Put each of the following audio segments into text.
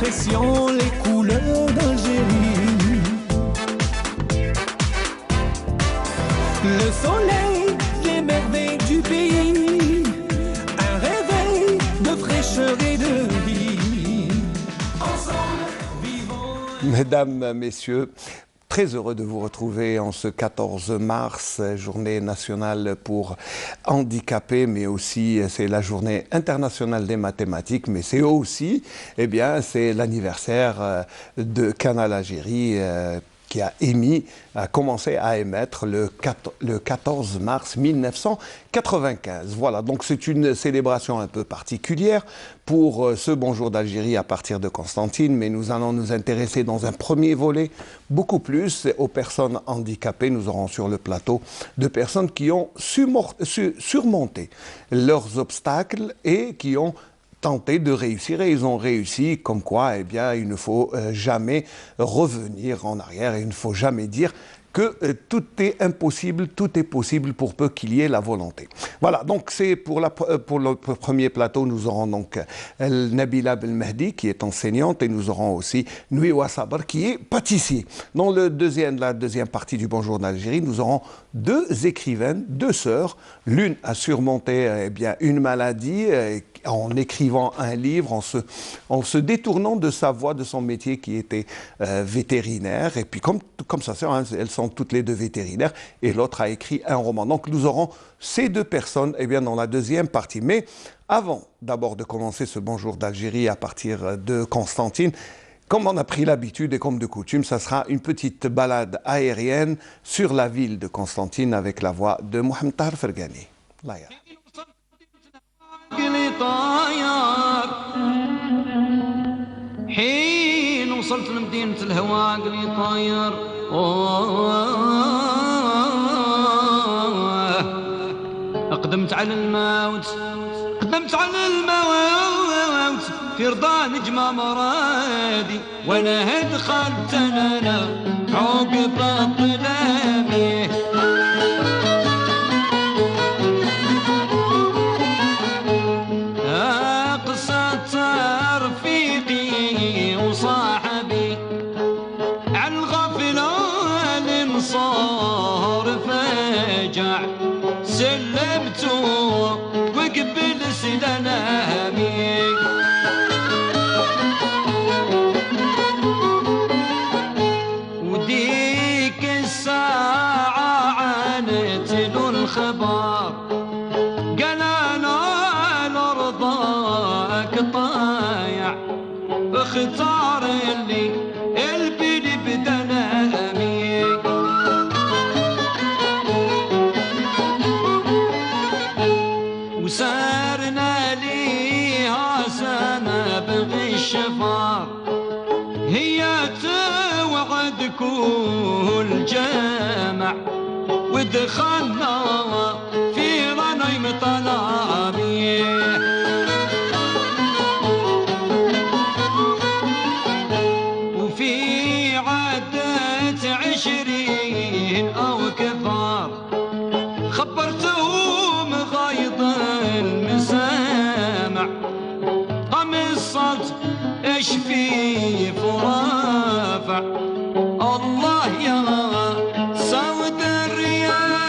expression, les couleurs d'Algérie. Le soleil, les merveilles du pays, un réveil de fraîcheur et de vie. Ensemble, vivons. Mesdames, Messieurs, très heureux de vous retrouver en ce 14 mars, journée nationale pour handicapés, mais aussi c'est la journée internationale des mathématiques, mais c'est aussi, eh bien, c'est l'anniversaire de Canal Algérie qui a commencé à émettre le 14 mars 1995. Voilà, donc c'est une célébration un peu particulière pour ce Bonjour d'Algérie à partir de Constantine, mais nous allons nous intéresser dans un premier volet beaucoup plus aux personnes handicapées. Nous aurons sur le plateau de personnes qui ont surmonté leurs obstacles et qui ont tenté de réussir, et ils ont réussi, comme quoi, eh bien, il ne faut jamais revenir en arrière, et il ne faut jamais dire que tout est impossible, tout est possible pour peu qu'il y ait la volonté. Voilà, donc c'est pour le premier plateau, nous aurons donc Nabila Belmehdi qui est enseignante, et nous aurons aussi Nouiwa Sabar qui est pâtissier. Dans la deuxième partie du Bonjour d'Algérie, nous aurons deux écrivaines, deux sœurs. L'une a surmonté eh bien, une maladie en écrivant un livre, en se détournant de sa voie, de son métier qui était vétérinaire. Et puis comme sa sœur, hein, elles sont toutes les deux vétérinaires, et l'autre a écrit un roman. Donc nous aurons ces deux personnes eh bien, dans la deuxième partie. Mais avant d'abord de commencer ce Bonjour d'Algérie à partir de Constantine, comme on a pris l'habitude et comme de coutume, ça sera une petite balade aérienne sur la ville de Constantine avec la voix de Mohamed Tahar Fergani. Laïa. حين وصلت لمدينة الهواء قلي طاير أقدمت على الموت في رضا نجمة مرادي وانا دخلت انا عقب الظلامي قصة رفيقي وصاحبي عن الغفلة الانصار فجع سلمته وقبل سلامي وديك الساعة عانت له الخبر قال انا لرضاك طايع اختار لي البلي بدنامي وسارنا ليها سنة بغي الشفار هي توعد كل جامع ودخلنا في رنيم طلامي وفي عدة 20 أو كثار خبرتهم غيظ المسامع قمصت ايش في فرافع الله يا سود الريامي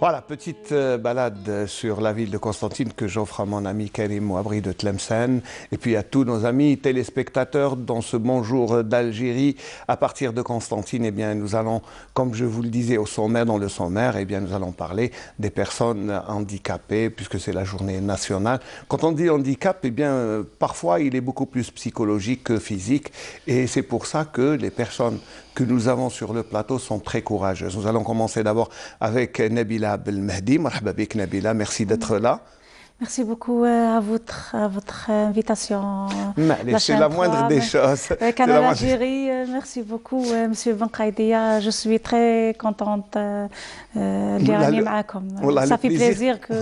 Voilà, petite balade sur la ville de Constantine que j'offre à mon ami Karim Ouabri de Tlemcen et puis à tous nos amis téléspectateurs dans ce Bonjour d'Algérie à partir de Constantine. Eh bien, nous allons, comme je vous le disais au sommaire, dans le sommaire, eh bien, nous allons parler des personnes handicapées puisque c'est la journée nationale. Quand on dit handicap, eh bien, parfois il est beaucoup plus psychologique que physique et c'est pour ça que les personnes que nous avons sur le plateau sont très courageuses. Nous allons commencer d'abord avec Nabila Belmehdi. Marhaba bik Nabila, merci d'être là. Merci beaucoup à votre invitation. C'est la moindre des choses. Canal Algérie, merci beaucoup, Monsieur Benkaïdia. Je suis très contente Ça fait plaisir que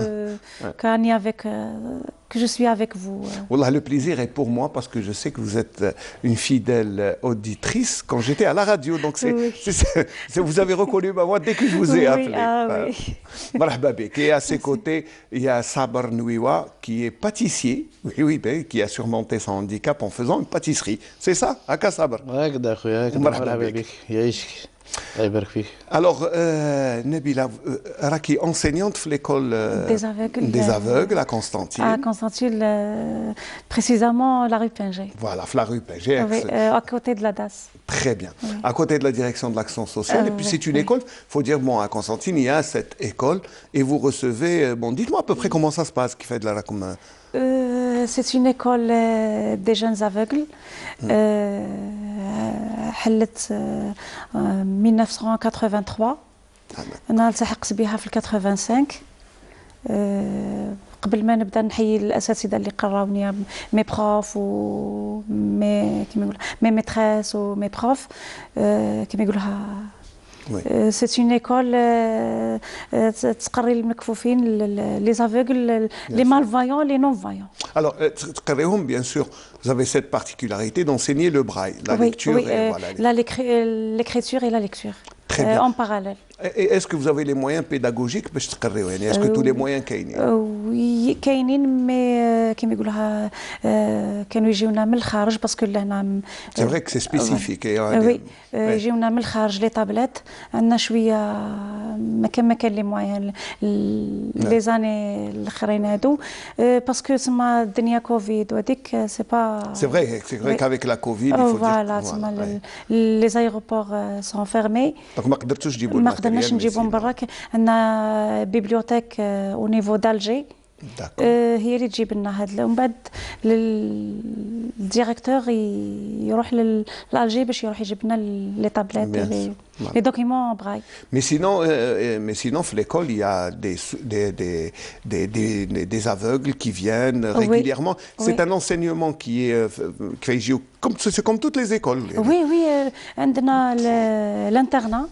je suis avec vous. Wallah, le plaisir est pour moi parce que je sais que vous êtes une fidèle auditrice quand j'étais à la radio. Donc vous avez reconnu ma voix dès que je vous ai appelé. Marhaba bik. Et à ses côtés, il y a Saber Nouiwa qui est pâtissier, qui a surmonté son handicap en faisant une pâtisserie. C'est ça, Aka Saber? Alors, Nabila, Raki, enseignante de l'école des aveugles à Constantine. À Constantine, précisément la rue Pinger. Voilà, la rue Pinger. À côté de la DAS. Très bien. À côté de la direction de l'action sociale. Et puis c'est une école, il faut dire, bon, à Constantine, il y a cette école et vous recevez, bon, dites-moi à peu près comment ça se passe, qui fait de la comme c'est une école des jeunes aveugles. حلت 1983 أنا التحقت بها في 85 قبل ما نبدا نحيي الاساتذه اللي قراوني مي بروف و مي كيما يقولوا مي ميتريس و مي بروف كيما يقولوها C'est une école تقري المكفوفين les aveugles, les malvoyants, les non-voyants. Alors, bien sûr, vous avez cette particularité d'enseigner le braille, la lecture et voilà. L'écriture et la lecture. Très bien. En parallèle. Et est-ce que vous avez les moyens pédagogiques باش تقريو يعني est-ce que tous les moyens كاينين؟ oui كاينين مي كيما يقولوها كانوا يجيونا من الخارج باسكو لهنا C'est vrai que c'est spécifique. oui يجيونا من الخارج لي طابلات عندنا شويه ما كان لي مويان لي زاني الاخرين هادو باسكو تما الدنيا كوفيد وهذيك سي با C'est vrai qu'avec la Covid il faut voilà تما les aéroports sont fermés. Donc ما قدرتوش تجيبوا ما قدرناش نجيبهم برا عندنا بيبليوتيك او نيفو دالجي هي اللي تجيب لنا هذا ومن بعد الديريكتور يروح لالجي باش يروح يجيب لنا لي طابلات لي دوكيمون براي. Mais sinon, à l'école, il y a des aveugles qui viennent régulièrement. C'est un enseignement qui est c'est comme toutes les écoles. Oui, عندنا l'internat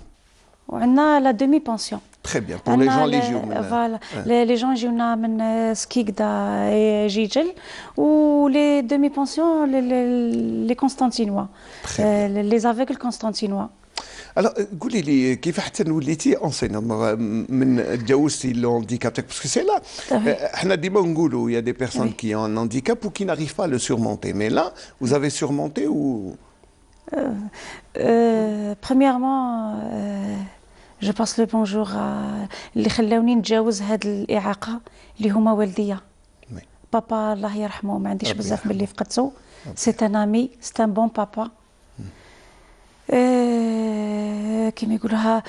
وعندنا la demi-pension. Très bien. Pour les gens légiaux. Voilà. Les gens يجونا من سكيكدا جيجل و les demi-pensions les Constantinois. Les aveugles constantinois. Alors, قولي لي كيف حتى وليتي enseignante من تجاوزتي الهانديكاب تاعك باسكو سي لا حنا ديما نقولوا il y a des personnes qui ont un handicap ou qui n'arrivent pas à le surmonter mais là vous avez surmonté ou premièrement je passe le bonjour اللي خلاوني نتجاوز هذه الإعاقة اللي هما والديا. بابا الله يرحمه ما عنديش بزاف من اللي فقدته. سي ان امي سي ان بون بابا. كيما يقولوها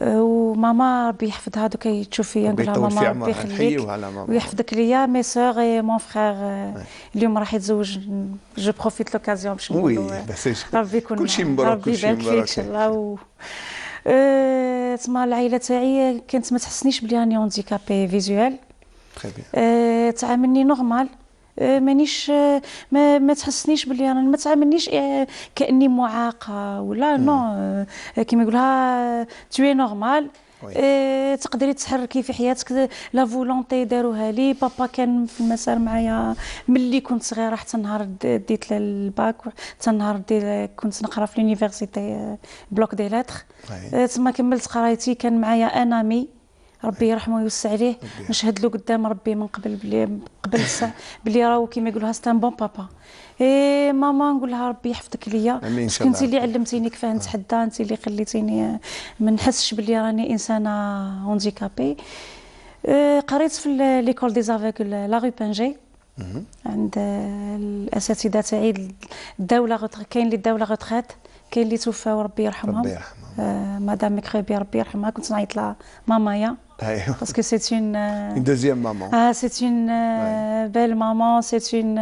وماما ربي يحفظها دوكا تشوف فيا نقولها ماما ربي يخليك ويحفظك ليا مي سور اي مون فخير اليوم راح يتزوج جو بروفيت لوكازيون باش نقولوا ربي يكون كلشي مبروك ربي يبارك فيك ان شاء الله. تسمى العائله تاعي كانت ما تحسنيش بلي راني هانديكابي فيزوال. تعاملني نورمال مانيش ما تحسنيش بلي انا ما تعاملنيش كاني معاقه ولا نو كيما يقولها توي نورمال. تقدري تحركي في حياتك لا فولونتي داروها لي. بابا كان في المسار معايا ملي كنت صغيره حتى نهار ديت الباك حتى نهار كنت نقرا في لونيفرسيتي بلوك دي لاتر تما كملت قرايتي كان معايا انامي ربي يرحمه ويوسع عليه نشهد له قدام ربي من قبل الساعه بلي راهو كيما يقولوها ستان بون بابا. ماما نقول لها ربي يحفظك ليا كنتي اللي علمتيني كيفاه نتحدى انت اللي خليتيني ما نحسش بلي راني انسانه هانديكابي. قريت في ليكول دي زافيكل لا ري بانجي عند الاساتذه تاعي الدوله كاين اللي الدوله غوتريت كاين اللي توفاو ربي يرحمهم. مدام مكربي ربي يرحمها كنت نعيط لها مامايا parce que c'est une deuxième maman. C'est une belle maman, c'est une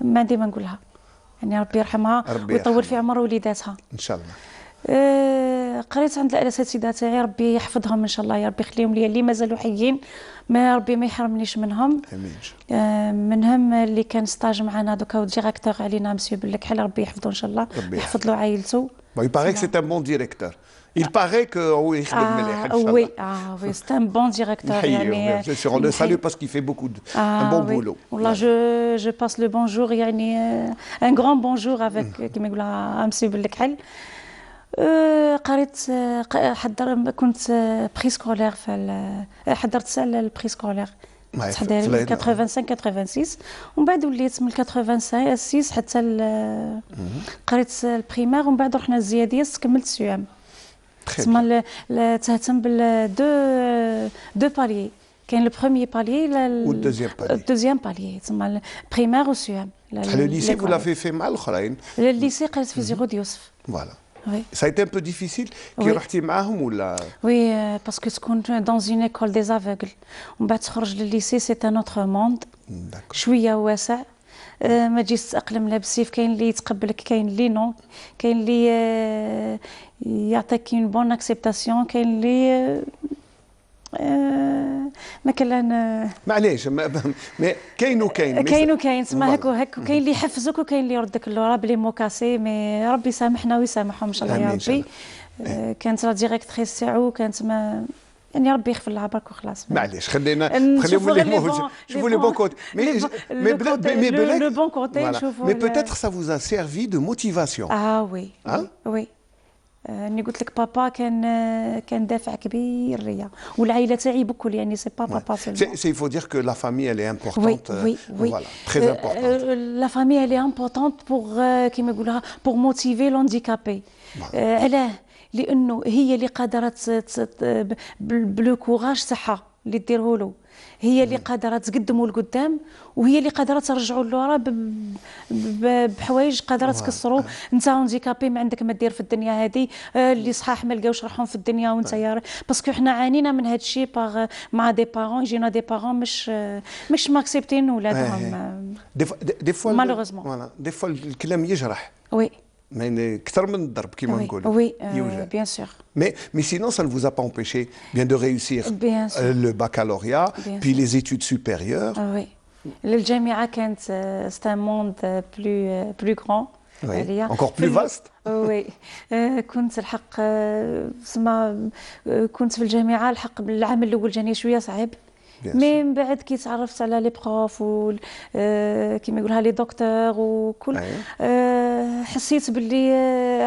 ما ديما نقولها يعني ربي يرحمها ويطول في عمر وليداتها ان شاء الله. قريت عند الاساتذه تاعي ربي يحفظهم ان شاء الله يا ربي يخليهم لي اللي مازالوا حيين ما ربي ما يحرمنيش منهم. منهم اللي كان ستاج معنا دوكا وديريكتور علينا مسيو بالكحل ربي يحفظه ان شاء الله يحفظ له عائلته. Il paraît que c'est un bon directeur. Il paraît que oui, oui, c'est un bon directeur. On le salue parce qu'il fait beaucoup un bon boulot. Là, je passe le bonjour, un grand bonjour avec كما يقولها مسيو بالكحل. قريت كنت بري سكولير حضرت البري سكولير 85 86 ومن بعد وليت من 86 حتى قريت البريمير ومن بعد رحنا الزياديه كملت سيام تسمى تهتم بال دو باليي كاين لو بروميي باليي والدوزيام باليي تسمى البريمير وسيام. Le lycée vous l'avez fait مع الاخرين؟ الليسي قريت في زيرو يوسف. Voilà. Oui. Ça a été un peu difficile كي رحتي معاهم ولا؟ Oui, parce que تكون dans une école des aveugles ومن بعد تخرج للليسي c'est un autre monde. شويه واسع ما تجيش تأقلم لا بالسيف كاين اللي يتقبلك كاين اللي نو كاين اللي يعطيك une bonne acceptation كاين اللي مثلا معليش كاين وكاين تسمى هكا كاين اللي يحفزك وكاين اللي يردك اللورا بلي موكاسي مي ربي يسامحنا ويسامحهم ان شاء الله يا ربي. كانت لا ديريكتريس تاعو كانت ما يعني ربي يغفر لها برك وخلاص. معليش خليهم شوفوا لي بون كوتي لو بون كوتي نشوفوا. مي peut-être ça vous a servi de motivation. وي وي اني قلت لك بابا كان دافع كبير ليا والعائله تاعي بكل يعني سي با بابا سي faut dire que la famille elle est importante. Voilà, très importante. La famille elle est importante pour كيما يقولها pour motiver l'handicapé. علاه لانه هي اللي قادره بلو كوراج تاعها اللي ديره له هي اللي قادره تقدموا لقدام وهي اللي قادره ترجعوا لورا بحوايج قادره تكسروا. انت هانديكابي ما عندك ما دير في الدنيا هذه اللي صحاح ما لقاوش روحهم في الدنيا وانت يا باسكو حنا عانينا من هذا الشيء مع دي بارون يجينا دي بارون مش ماكسبتين ولادهم دي فوا مالوغوزمون. فوالا دي فوا الكلام يجرح. وي يعني اكثر من الضرب كيما نقولوا. Oui, bien sûr. Mais sinon, ça ne vous a pas empêché bien de réussir le baccalauréat, puis les études supérieures. Oui. الجامعة كانت c'est un monde plus grand. Encore plus vaste. Oui. كنت الحق كنت في الجامعة الحق بالعام الأول جاني شوية صعيب. مي من بعد كي تعرفت على لي بروف كيما يقولها لي دكتور وكل حسيت باللي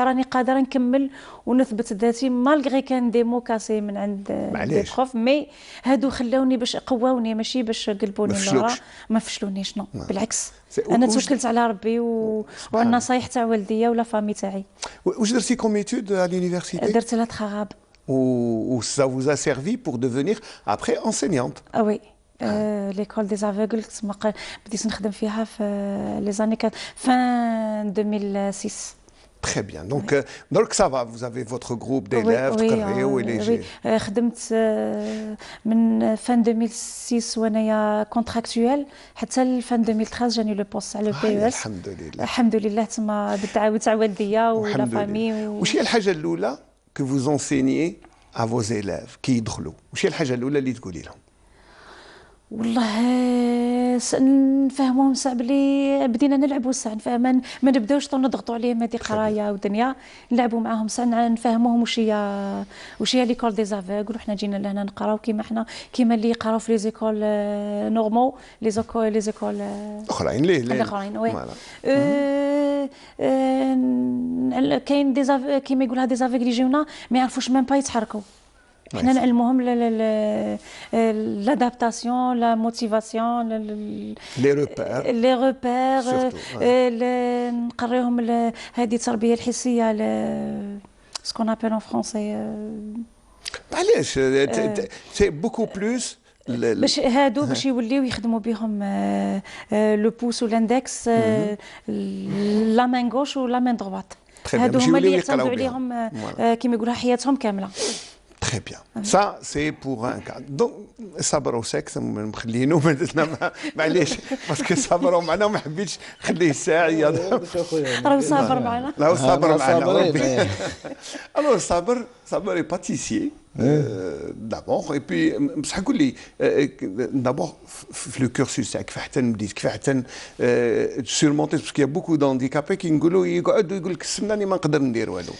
راني قادره نكمل ونثبت ذاتي مالغري كان دي مو كاسي من عند لي بروف مي هادو خلاوني باش قواوني ماشي باش قلبوني لورا ما فشلونيش نو بالعكس انا توكلت على ربي وعلى النصايح تاع والديا ولا فامي تاعي. واش درتي كوم ايتود على لونيفرسيتي؟ درت لا تخراب où ça vous a servi pour devenir après enseignante. Ah oui. L'école des aveugles بديت نخدم فيها في les années fin 2006. Très bien. Donc ça va, vous avez votre groupe d'élèves تقريو وليجي. خدمت من fin 2006 وانايا كونتراكتويال حتى fin 2013 جاني لو بوست على البي اس. الحمد لله. الحمد لله تما بالتعاون تاع والديا ولا فامي. واش هي الحاجة الأولى que vous enseignez à vos élèves كي يدخلوا؟ واش هي الحاجة الأولى اللي تقولي لهم؟ والله نفهموهم ساعة بلي بدينا نلعبوا ساعة نفهم ما نبداوش طول نضغطوا عليهم هذه قرايه ودنيا نلعبوا معاهم ساعة نفهموهم واش هي ليكول دي زافيغل وحنا جينا لهنا نقراو كيما اللي يقراو في لي زيكول نورمال لي زيكول اخرين وي كاين كيما يقولها دي زافيغل يجيونا ما يعرفوش ميم با يتحركوا حنا نعلموهم لادابتاسيون لا موتيفاسيون لي روبير نقريهم هذه التربيه الحسيه سكون ابل ان فرونسي معليش سي بوكو بلوس باش هادو باش يوليو يخدموا بهم لو بوس والاندكس لا مان غوش ولا مان دروات هادو هما اللي يعتمدوا عليهم كيما يقولوا حياتهم كامله. Très bien. Ça, c'est pour un cas. Donc, صبر وسكت مخلينه معليش باسكو صبروا معنا وما حبيتش نخليه ساعه راهو صابر معنا. راهو صابر معنا. Alors صابر est pâtissier. دابور اي بي بصح قول لي دابور في لو كورسوس تاعك كيف حتى بديت كيف حتى سورمونتيت باسكو يا بوكو دونديكابي كينقولوا يقعدوا يقول لك السمناني ما نقدر ندير والو.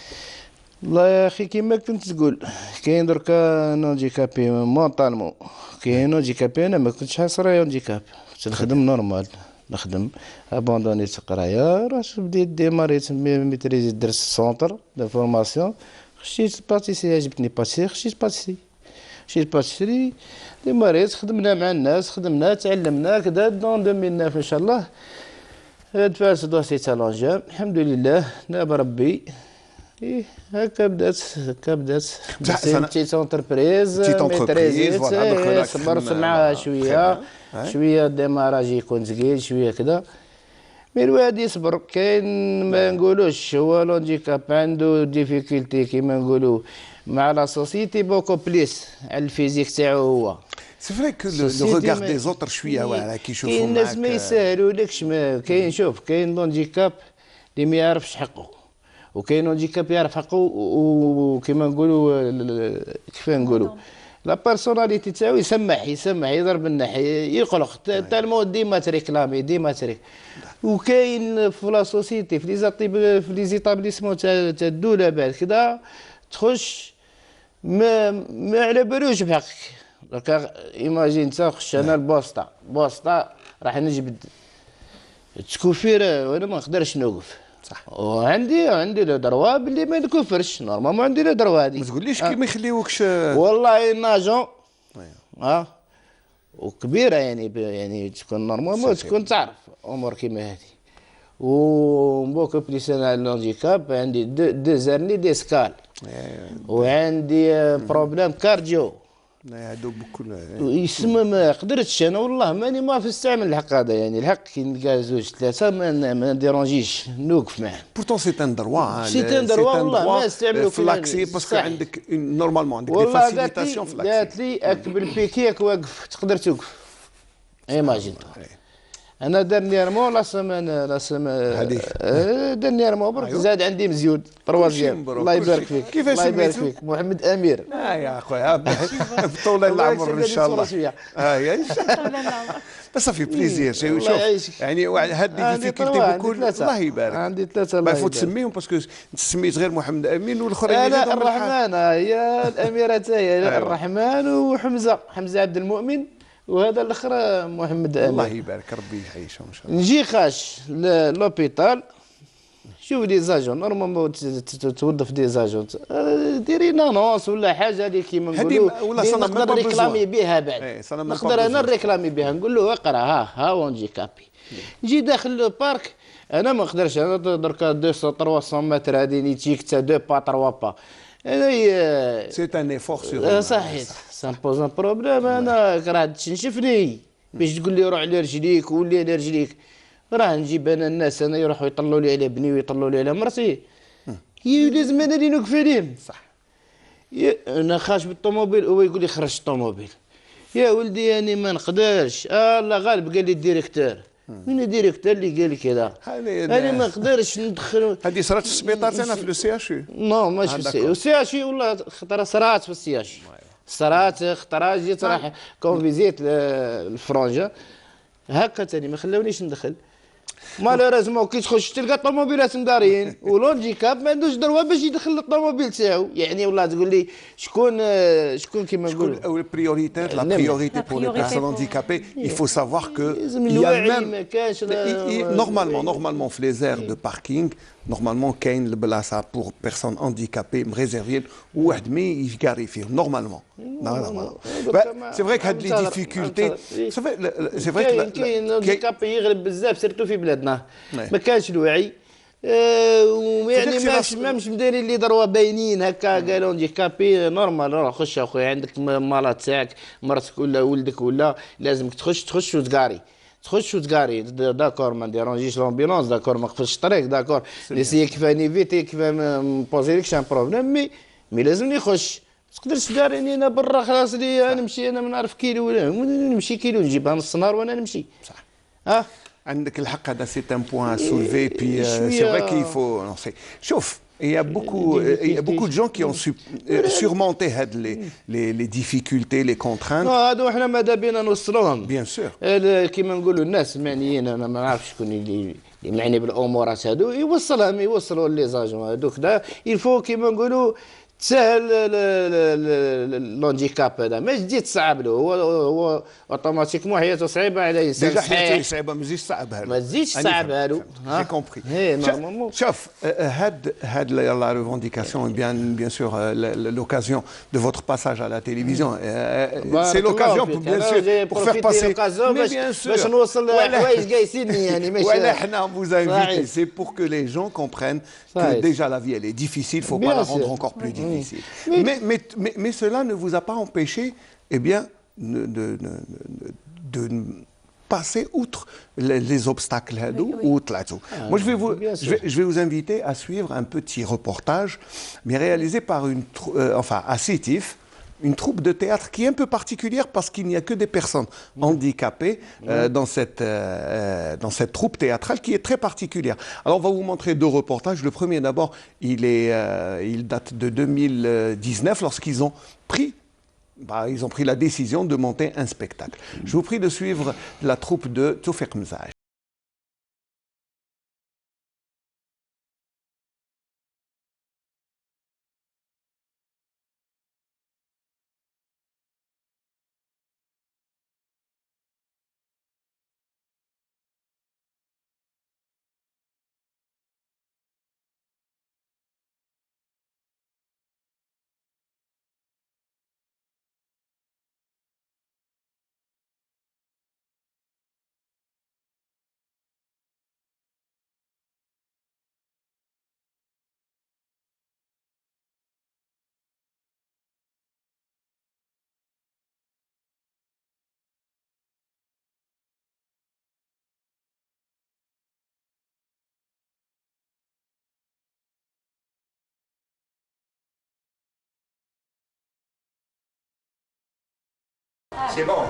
والله يا اخي كيما كنت تقول كاين دركا نونديكابي مونطالمون كاين نونديكابي. انا ما كنتش حاصر نونديكاب كنت نخدم نورمال نخدم ابوندونيت القرايه راه بديت ديماريت ميتريزي درت سونتر دو فورماسيون خشيت باتيسي عجبتني باتيسي خشيت باتيسري ديماريت خدمنا مع الناس خدمنا تعلمنا كذا دون 2009 ان شاء الله دفعت دوسي تالونجام الحمد لله ناب ربي. ايه هكا بدات بتيت اونتربريز ميتريزيت صبرت معاها شويه ديماراج يكون ثقيل شويه كذا مي الواحد يصبر. كاين ما نقولوش هو لونديكاب عنده ديفيكولتي كيما نقولوا مع لا سوسيتي بوكو بليس على الفيزيك تاعو هو. سي فري كو لو ريغار دي زوتر شويه واعره كيشوفوا معاك. كاين الناس ما يسهلولكش كاين شوف كاين لونديكاب اللي ما يعرفش حقه وكاين لونديكاب يعرف حقه وكيما نقولوا كيف نقولوا لا بيرسوناليتي تاعو يسمح يضرب النح يقلق تالمو ديما تريكلامي وكاين في لا سوسيتي في لي زيتابليسمون تاع الدوله بعد كذا تخش ما على بالوش بحقك. دركا ايماجين تخش انا البوسطه راح نجبد تكوفير وانا ما نقدرش نوقف صح. وعندي لو دروا باللي ما نكفرش نورمالمون عندي لو دروا هذه. ما تقوليش كي ما يخليوكش والله ناجون وكبيره يعني تكون نورمالمون تكون تعرف امور كيما هذه. ومبوك بليس انا الهانديكاب عندي دو زرني ديسكال وعندي بروبليم كارديو هادو بكل يسمى ما قدرتش انا والله ماني ما في استعمل الحق هذا يعني الحق كي نلقى زوج ثلاثه ما ديرونجيش نوقف معاه. بورتون سي ان دروا سي ان دروا والله ما استعملوا في لاكسي باسكو عندك نورمالمون عندك دي فاسيليتاسيون في لاكسي. قالت لي اكبر بيكيك واقف تقدر توقف ايماجين. انا دانييرمون لا سيمين هذيك دانييرمون برك زاد عندي مزيود تروازيام الله يبارك فيك. كيفاش الله يبارك فيك محمد امير. يا خويا بطول العمر ان شاء الله. ان شاء الله بس صافي بليزير شوف يعني هاد ديفيكولتي بكل الله يبارك. عندي ثلاثه ما يفوت تسميهم باسكو سميت غير محمد امين والاخرين لا الرحمن هي الاميره تاهي الرحمن وحمزه عبد المؤمن وهذا الاخر محمد امين. الله يبارك ربي يعيشهم ان شاء الله. نجي خاش لوبيتال شوف دي زاجون نورمالمون توظف دي زاجون ديري نانونس ولا حاجه اللي كيما نقولوا نقدر ريكلامي بها بعد نقدر انا نريكلامي بها نقول له اقرا ها ونديكابي. نجي داخل لو بارك انا ما نقدرش انا دركا 200 300 متر هذه نيتيك تاع 2 با 3 با انا سي ان ايفور سور صحيح سان بوز ان بروبليم. انا راه تنشفني باش تقول لي روح على رجليك ولي على رجليك راه نجيب انا الناس انا يروحوا يطلوا لي على بني ويطلوا لي على مرتي لازم انا اللي نوقف عليهم صح. انا خاش بالطوموبيل هو يقول لي خرج الطوموبيل يا ولدي انا ما نقدرش الله غالب قال لي الديريكتور من الديريكتور اللي قال لي كذا انا ما نقدرش ندخل. هذه صرات في السبيطار تاعنا في لو سي اش نو ماشي في السي اش والله خطره صرات في السي اش صرات خطره جيت راح كونفيزيت الفرنجه هكا تاني ما خلاونيش ندخل. مالوريزمون كي تخش تلقى الطوموبيلات مدارين والهانديكاب ما عندوش دروه باش يدخل الطوموبيل تاعو يعني والله تقول لي شكون كيما نقولوا شكون البريوريتير لا بريوريتي بور لي بيرسون هانديكابي il faut savoir que il y a même normalement في لي زير دو باركينغ نورمالمون كاين البلاصه بور بيرسون هانديكابي مريزيرفي وواحد ما يقاري فيه نورمالمون. سي فري هاد لي ديفيكولتي سي فري كاين الهانديكابي يغلب بزاف سيرتو في بلادنا ما كانش الوعي ويعني ماش مدايرين لي دروا باينين هكا قالوا هانديكابي نورمال راه خش اخويا عندك مالات تاعك مرتك ولا ولدك ولا لازمك تخش وتقاري داكور ما نديرونجيش لومبيلونس داكور ما نقفلش الطريق داكور نسيي كيف نيفيتي كيف نبوزيلكش ان بروبليم مي لازمني نخش ما تقدرش تقاريني انا برا خلاص لي نمشي انا ما نعرف كيلو ولا نمشي كيلو نجيبها نص نهار وانا نمشي صح. عندك الحق هذا سي ان بوان سولفي بي سي فري كي فو شوف Et il y a beaucoup de gens qui ont surmonté les difficultés, les contraintes. هادو احنا ماذا بينا نوصلوهم. Bien sûr. كيما نقولوا الناس المعنيين، انا ما نعرفش شكون اللي معني بالامورات هادو، يوصلوا لي زاجون هادوك دا يلفو كيما نقولوا تسهل الهانديكاب هذا، ما تجي تصعب له، هو اوتوماتيكمون حياته صعيبه على انسان ديجا صحيح. حياته صعيبه، ما تزيدش تصعبها له. ما تزيدش تصعبها له. J'ai compris. نورمالمون. شوف la revendication et bien sûr l'occasion de votre passage à la télévision. C'est l'occasion bien sûr pour faire passer. Mais bien sûr. باش نوصل لحوايج قايسيني يعني ماشي. Voilà, on vous invite. C'est pour que les gens comprennent que déjà la vie elle est difficile, faut pas la rendre encore plus difficile. Mais cela ne vous a pas empêché, eh bien, de passer outre les obstacles. Moi, je vais vous inviter à suivre un petit reportage, mais réalisé par à Sétif, une troupe de théâtre qui est un peu particulière parce qu'il n'y a que des personnes handicapées dans cette troupe théâtrale qui est très particulière. Alors on va vous montrer deux reportages. Le premier d'abord, il date de 2019 lorsqu'ils ont pris la décision de monter un spectacle. Je vous prie de suivre la troupe de Toufik Mzaj. C'est bon.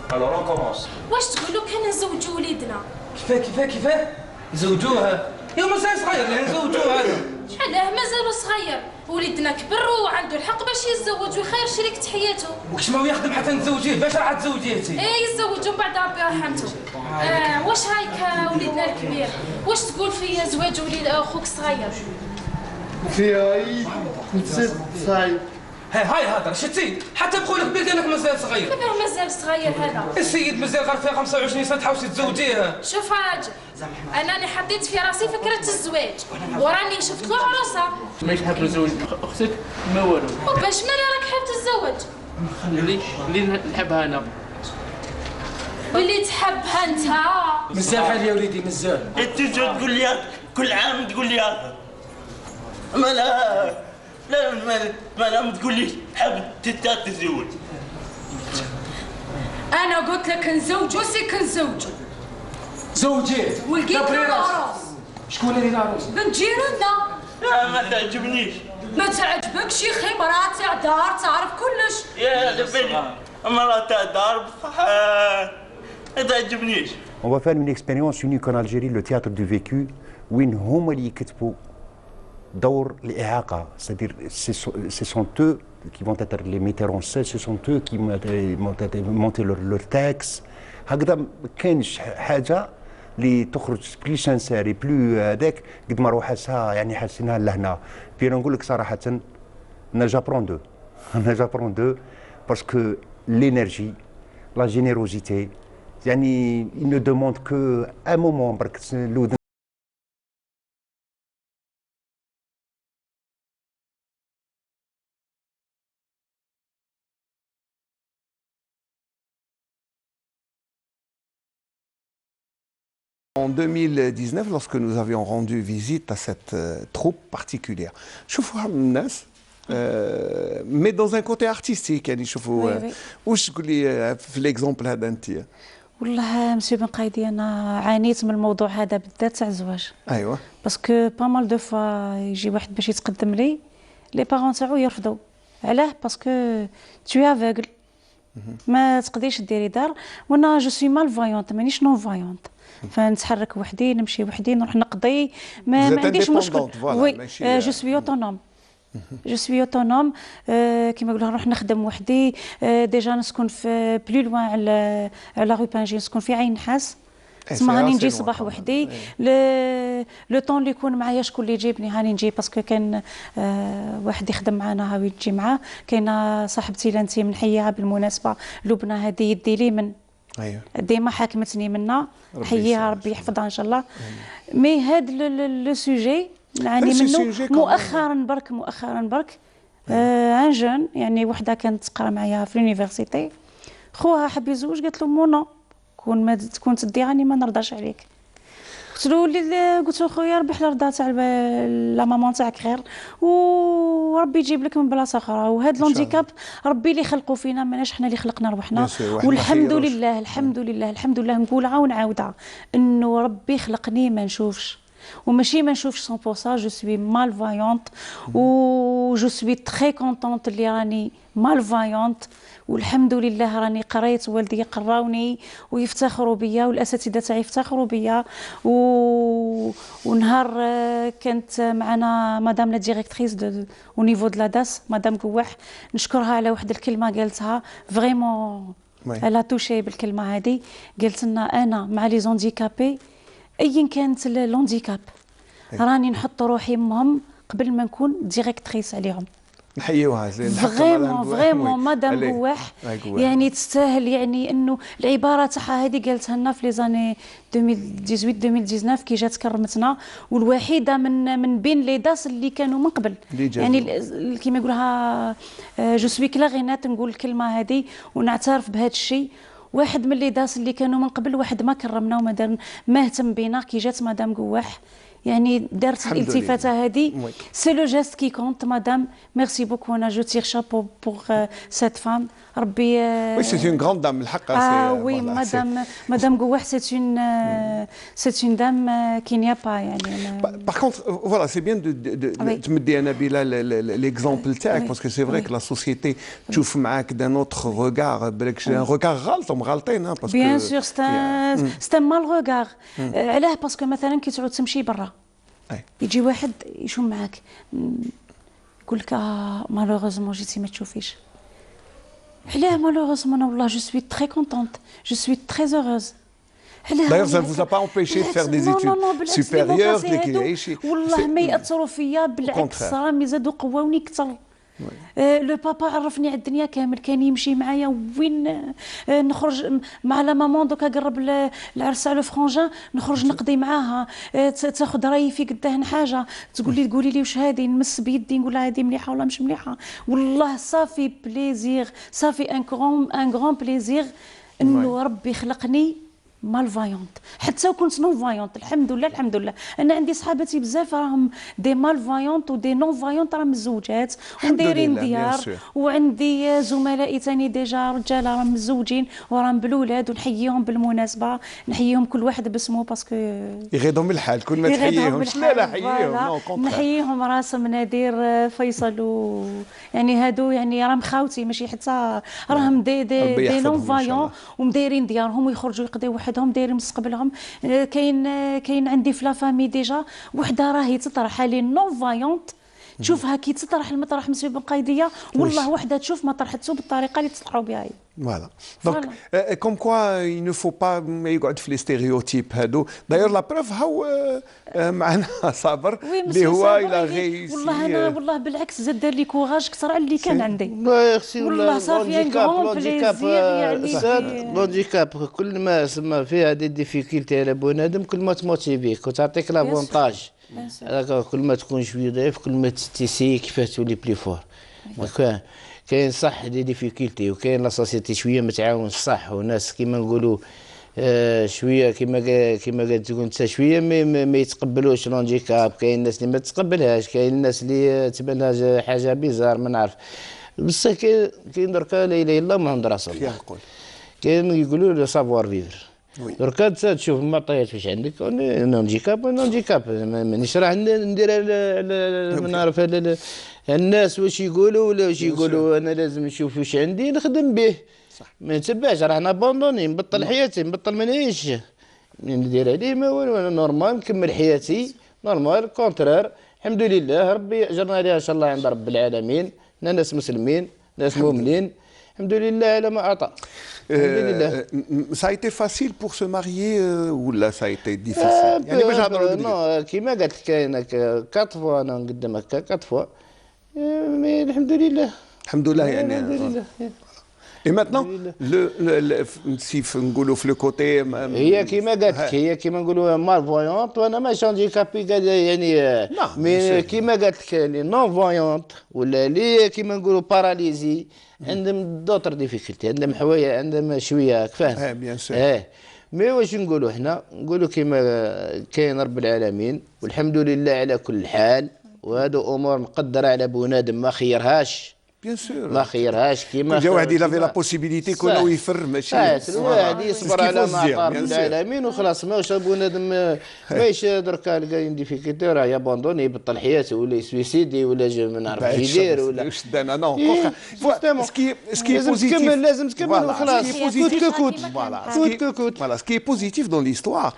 Alors on commence. واش تقولوا كان نزوجوا وليدنا؟ كيفاه نزوجوها؟ يا مازال صغير لا نزوجوها هذا. شحال مازالو صغير، وليدنا كبر وعنده الحق باش يتزوج ويخير شريكة حياته. وكش ما هو يخدم حتى نتزوجيه، باش راح تزوجيه انت؟ يتزوجوا من بعد ربي يرحمته. واش هايك وليدنا الكبير، واش تقول في زواج وليد اخوك الصغير؟ فيها نسيت صايب. هاي هضر شتي حتى بقولك بلدانك مازال صغير. كيفاه مازال صغير هذا؟ السيد مازال غير فيها 25 سنه تحاوشي تزوجيه. شوف راجل، انا حطيت في راسي فكره الزواج وراني شفت له عروسه. ماش حاب نزوج اختك ما والو. وباش مالي راك حاب تتزوج؟ اللي نحبها انا. واللي تحبها انت؟ مازال حال يا وليدي مازال. انت تقول لي كل عام تقول لي ما لا تقول لي حاب تتزوج. انا قلت لك نزوجو سيك نزوجو. زوجيه ولقيت له عروس. شكون اللي العروس؟ بنت جيراننا. ما تعجبنيش. ما تعجبكش يا اخي، مرات تاع دار تعرف كلش. يا لبني مرات تاع دار بصح ما تعجبنيش. On va faire une expérience unique en Algérie, le théâtre du vécu, وين هما اللي يكتبوا دور الإعاقة، c'est-à-dire ce sont eux qui vont être les metteurs en scène, ce sont eux qui vont monter leur texte. هكذا ما كاينش حاجة اللي تخرج بلي سانسيري بلو هذاك قد ما روح حاسها يعني حاسينها لهنا. بينا نقول لك صراحة أنا جابرون دو باسكو l'énergie, la générosité يعني il ne demande que un moment برك En 2019, lorsque nous avions rendu visite à cette troupe particulière, mais dans un côté artistique, يعني شوفوا واش تقولي في ليكزومبل هذا انت؟ والله مسيو بن قايدي انا عانيت من الموضوع هذا بالذات تاع الزواج. ايوه باسكو با مال دو فوا يجي واحد باش يتقدم لي لي بارون تاعو يرفضوا. علاه؟ باسكو تو افيغل ما تقدريش ديري دار، وانا جو سوي مال فايونت مانيش نون فايونت. فنتحرك وحدي، نمشي وحدي، نروح نقضي، ما عنديش مشكل. جو سوي اوتونوم. جو سوي اوتونوم، كيما نقولوا نروح نخدم وحدي. ديجا نسكن في بلو لوان على روي بانجي، نسكن في عين نحاس، تسمى راني نجي صباح وحدي. لو طون اللي يكون معايا شكون اللي يجيبني هاني نجي، باسكو كان واحد يخدم معانا هاوي تجي معاه. كاينه صاحبتي لانتي منحيها بالمناسبه، لبنى هذه يدي لي من ديما حاكمتني منا، حييها ربي يحفظها ان شاء الله. مي هاد لو سوجي نعاني منه مؤخرا برك. ان جون يعني وحده كانت تقرا معايا في لونيفرسيتي، خوها حب يزوج، قالت له مونا تكون تدي راني ما نرضاش عليك. قلت له خويا ربي حل رضا تاع لا مامان تاعك خير، وربي يجيب لك من بلاصه اخرى. وهذا لونديكاب ربي اللي خلقوا فينا، ماناش حنا اللي خلقنا روحنا. والحمد لله الحمد لله الحمد لله، نقولها ونعاودها انه ربي خلقني ما نشوفش، وماشي ما نشوفش 100%. جو سوي مال فايونت و جو سوي تري كونطونت اللي راني مال فايونت، والحمد لله راني قريت، والدي قراوني ويفتخروا بيا، والاساتذه تاعي يفتخروا بيا. ونهار كانت معنا مدام لا ديريكتريس او نيفو دو لاداس، مدام قواح، نشكرها على واحد الكلمه قالتها فريمون الا توشي بالكلمه هذه. قالت لنا انا مع لي زونديكابي ايا كانت لونديكاب راني نحط روحي مهم قبل ما نكون ديريكتريس عليهم. نحيوها فريمون مدام قواح، يعني تستاهل. يعني انه العباره تاعها هذه قالتها لنا في لي زاني 2018 2019 كي جات كرمتنا، والوحيده من بين لي داس اللي كانوا من قبل. يعني كيما يقولها جو سوي كلاغينات، نقول الكلمه هذه ونعترف بهذا الشيء. واحد من لي داس اللي كانوا من قبل، واحد ما كرمنا ما اهتم بينا كي جات مدام قواح، يعني دارت الالتفاته هذه. سي لو جيست كي كونت مدام، ميرسي بوكو. انا جو تير شابو بور سيت فام، ربي. وي سي اون غراند دام الحق. وي مدام قواح سي اون دام كي نيا با يعني. باغ كونتر فوالا سي بيان تمدي انا بلا ليكزومبل تاعك، باسكو سي فري كو لا سوسيتي تشوف معاك دان اوتر ريغار، بالك ان ريغار غلط مغالطين، باسكو بيان سور سي ان مال ريغار. علاه؟ باسكو مثلا كي تعود تمشي برا يجي واحد يشوم معاك يقول لك مالوغوزمون جيتي ما تشوفيش. علاه مالوغوزمون؟ انا والله جو سوي تري كونطونت، جو سوي تري هوروز. D'ailleurs, ça ne vous a pas empêché de faire des études supérieures, والله ما يأثروا فيا، بالعكس راهم يزادوا قواوني كثر. لو بابا عرفني على الدنيا كامل، كان يمشي معايا وين نخرج مع لا مامون. دوكا قرب العرس على فرونجان، نخرج نقضي معاها، تاخذ رايي في قداه حاجه، تقولي لي واش هذه، نمس بيدي نقول لها هذه مليحه ولا مش مليحه. والله صافي بليزير، صافي ان غران بليزير انه ربي خلقني مال فايونت، حتى وكنت نون فايونت. الحمد لله الحمد لله. انا عندي صحاباتي بزاف راهم دي مال فايونت ودي نون فايونت، راهم مزوجات ومدايرين ديار، وعندي زملائي ثاني ديجا رجاله راهم مزوجين وراهم بالولاد، ونحييهم بالمناسبه، نحييهم كل واحد باسمه باسكو يغيضهم الحال. كل ما تحييهمش لا حييهم، نحييهم. راسم نادر فيصل يعني هادو يعني راهم خاوتي، ماشي حتى راهم دي نون فايون ومدايرين ديارهم ويخرجوا يقضيو وحدهم، دايرين مستقبلهم. كاين عندي في لا فامي ديجا وحده راهي تطرح لي نون فايونت، تشوفها كي تطرح المطرح مسوي بن قايديه، والله وحده تشوف ما طرحته بالطريقه اللي تطرحوا بها هي. Voilà. Donc, comme quoi, il ne faut pas يقعد في لي ستيريوتيب هادو. داير لا بروف هاو معنا صابر اللي هو الى غيسي. والله انا والله بالعكس زاد دار لي كوراج كثر على اللي كان عندي. والله صافي ان غران بليزير. يعني لونديكاب كل ما سما فيها دي ديفيكولتي على بنادم، كل ما تموتيفيك وتعطيك لافونتاج. هذاك كل ما تكون شويه ضعيف، كل ما تيسي كيفاش تولي بلي فور. كاين صح دي ديفيكولتي، وكاين لا سوسيتي شويه ما تعاونش صح، وناس كيما نقولوا شويه كيما قلت انت شويه ما يتقبلوش لونديكاب. كاين الناس اللي ما تتقبلهاش، كاين الناس اللي تبان لها حاجه بيزار ما نعرف. بصح كاين دركا لا اله الا الله محمد رسول الله. كاين يقولوا لو سافوار فيفر. دركا تشوف المعطيات واش عندك، لونديكاب مانيش راح ندير ما نعرف الناس واش يقولوا ولا واش يقولوا. انا لازم نشوف واش عندي نخدم به، ما نتبعش راه نابوندوني، نبطل حياتي، نبطل ما نعيش. منين ندير عليه ما والو، انا نورمال نكمل حياتي نورمال كونترير. الحمد لله ربي اجرنا عليها ان شاء الله عند رب العالمين. حنا ناس مسلمين ناس مؤمنين الحمد لله على ما اعطى. Ça a été facile pour se marier ou là ça a été difficile يعني باش نهضروا نو كيما قالت لك كاين 4 فوا انا نقدم هكا 4 فوا الحمد لله الحمد لله يعني الحمد لله. Et maintenant, si نقولوا في الكوتي هي كيما قالت لك هي كيما نقولوا مال فويونت وانا ماشي هانديكابي يعني مي كيما قالت لك لي نون فويونت ولا لي كيما نقولوا باراليزي عندهم دوتر ديفيكولتي عندهم حوايج عندهم شويه فاهم. بيان سور. مي واش نقولوا حنا نقولوا كيما كاين رب العالمين والحمد لله على كل حال. وهذو امور مقدره على بنادم ما خيرهاش. بيان سور ما خيرهاش كيما جا واحد إلا في لا بوسيبيليتي كونه يفر ماشي الواحد يصبر على ما عطاه رب العالمين وخلاص. ماش بنادم ماهيش دركا لقى ديفيكولتي راه يابوندوني يبطل حياته ولا يسويسيدي ولا ما نعرفش يدير ولا واش دانا نو سكي بوزيتيف لازم تكمل وخلاص كوت Voilà, ce qui est positif dans l'histoire,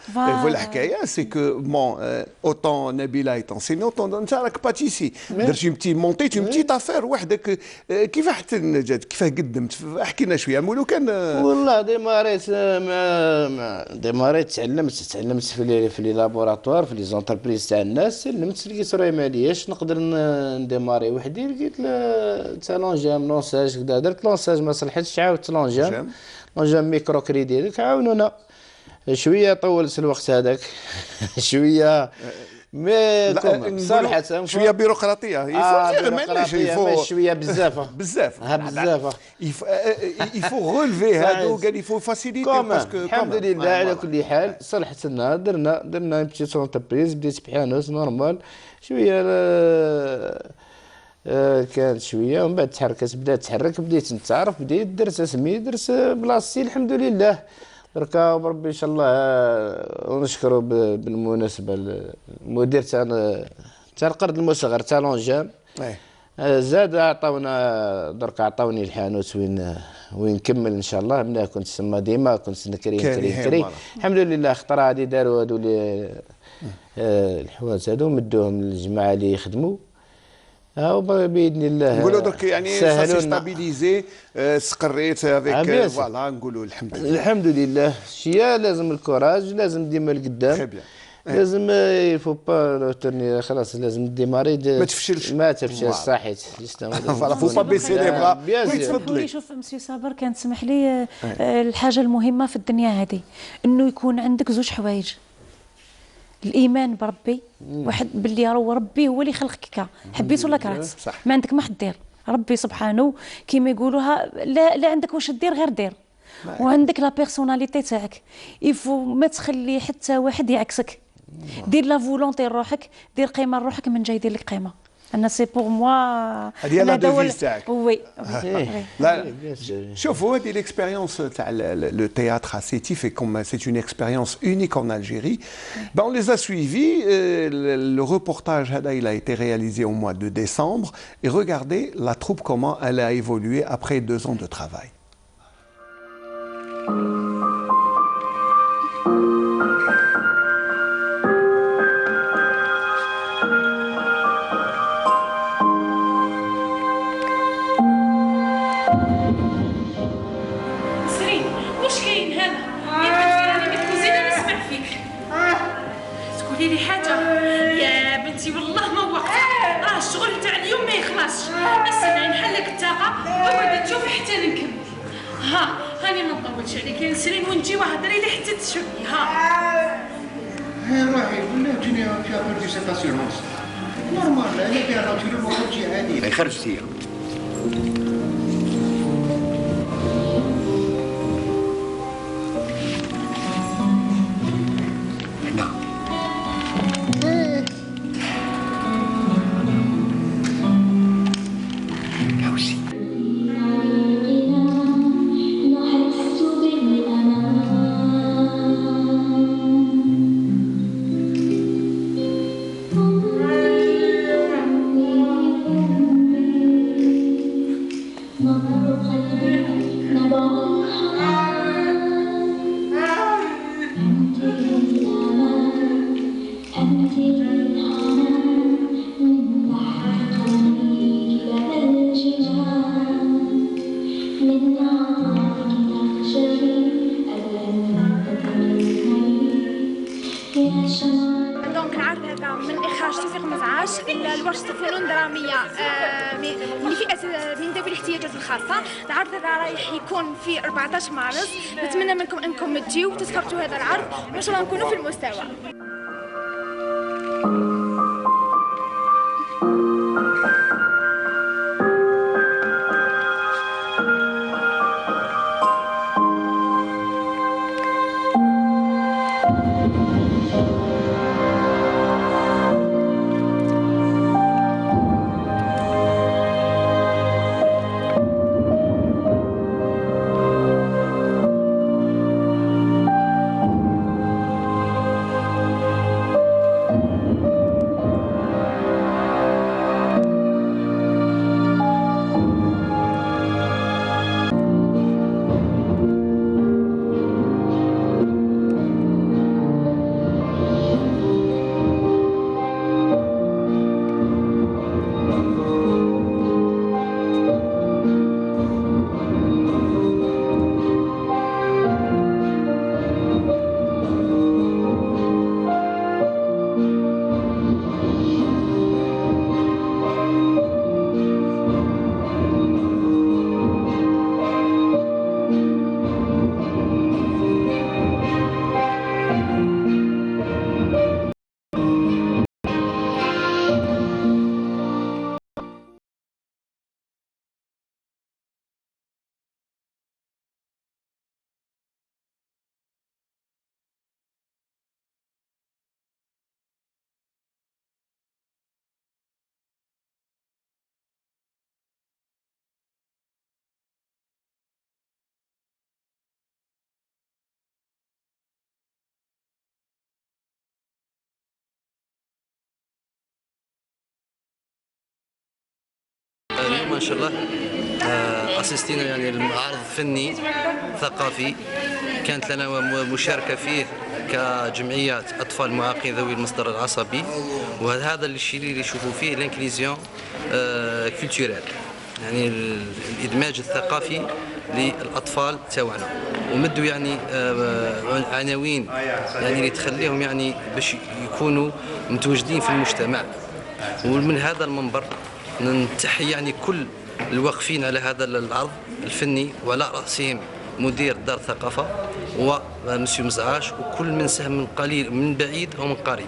الحكايه c'est que bon autant Nabila est enseignante, autant راك باتيسي درتي مونتي une petite affaire وحدك. كيف حتى نجات كيف قدمت احكي لنا شويه مولو كان والله ديماريت تعلمت في لي لابوراتوار في لي زونتربريز تاع الناس. سلمت لقيت راهي ما لياش نقدر نديماري وحدي. لقيت تاع لونجام لونساج كذا درت لونساج ما صلحتش عاودت لونجام ميكرو كريدي عاونونا شويه. طولت الوقت هذاك شويه مي صالحت شويه بيروقراطيه شويه بزاف il faut relever هادو قال il faut faciliter parce que الحمد لله على كل حال. صلحت لنا درنا بتيت اونتربريز بديت بحانوت نورمال شويه كانت شويه ومن بعد بدات تحرك بديت نتعرف بديت درت اسمي درت بلاصتي الحمد لله. دركا بربي ان شاء الله ونشكروا بالمناسبه المدير تاع القرض المصغر تاع لونجام زاد عطاونا دركا عطاوني الحانوت وين نكمل ان شاء الله. ملي كنت تسمى ديما كنت نكري الحمد لله. خطره هادي داروا هادو الحوايج هادو مدوهم للجماعه اللي يخدموا باذن الله. نقولوا درك يعني سا ستابيليزي استقريت افيك فوالا نقولوا الحمد لله. شيا لازم الكوراج لازم ديما لقدام لازم يفو با تورني خلاص لازم ديماري ما تفشلش صحيت فوالا فو با بيسي لي برا. تفضلي. شوف مسيو صابر كان تسمح لي الحاجه المهمه في الدنيا هذه انه يكون عندك زوج حوايج. الايمان بربي واحد باللي هو ربي هو اللي خلقك كا حبيت ولا كرهت ما عندك ما حدير ربي سبحانه كيما يقولوها لا عندك واش دير غير دير. وعندك لا بيرسوناليتي تاعك يفو ما تخلي حتى واحد يعكسك. دير لا فولونتي روحك دير قيمه لروحك من جاي يدير لك قيمه. انا سي بور موا هذه لا ديفيز تاعك. وي لا شوفوا هذه ليكسبيريونس تاع لو تhéâtre à Sétif et comme c'est une expérience unique en Algérie, ben on les a suivis. Le reportage هذا il a été réalisé au mois de décembre et regardez la troupe comment elle a évolué après 2 ans de travail. لي حاجه يا بنتي والله ما وقت الشغل تاع اليوم ما يخلصش. استنى نحلك الطاقه وغادي تشوفي حتى نكمل. هاني ما نطولش عليك يا نسرين ونجيو هضري لي حتى تشوفي. راهي ولا تجيني في ابور دي سيت اسيرونس نورمال هي فيها ناتورال المفروض تجي عادي. ما خرجت هي لفئه من ذوي الاحتياجات الخاصه. العرض هذا رايح يكون في 14 مارس. نتمنى منكم انكم تجيو وتتفرجوا هذا العرض وان شاء الله نكونوا في المستوى. اليوم ان شاء الله اسستينا يعني المعرض فني ثقافي كانت لنا مشاركه فيه كجمعيات اطفال معاقين ذوي المصدر العصبي، وهذا الشيء اللي يشوفوا فيه الانكليزيون كولتوريل، يعني الادماج الثقافي للاطفال تاعنا، ومدوا يعني عناوين يعني اللي تخليهم يعني باش يكونوا متواجدين في المجتمع. ومن هذا المنبر ننتحي يعني كل الواقفين على هذا العرض الفني، وعلى رأسهم مدير دار الثقافة ومسيو مزعاش وكل من ساهم من قليل من بعيد أو من قريب.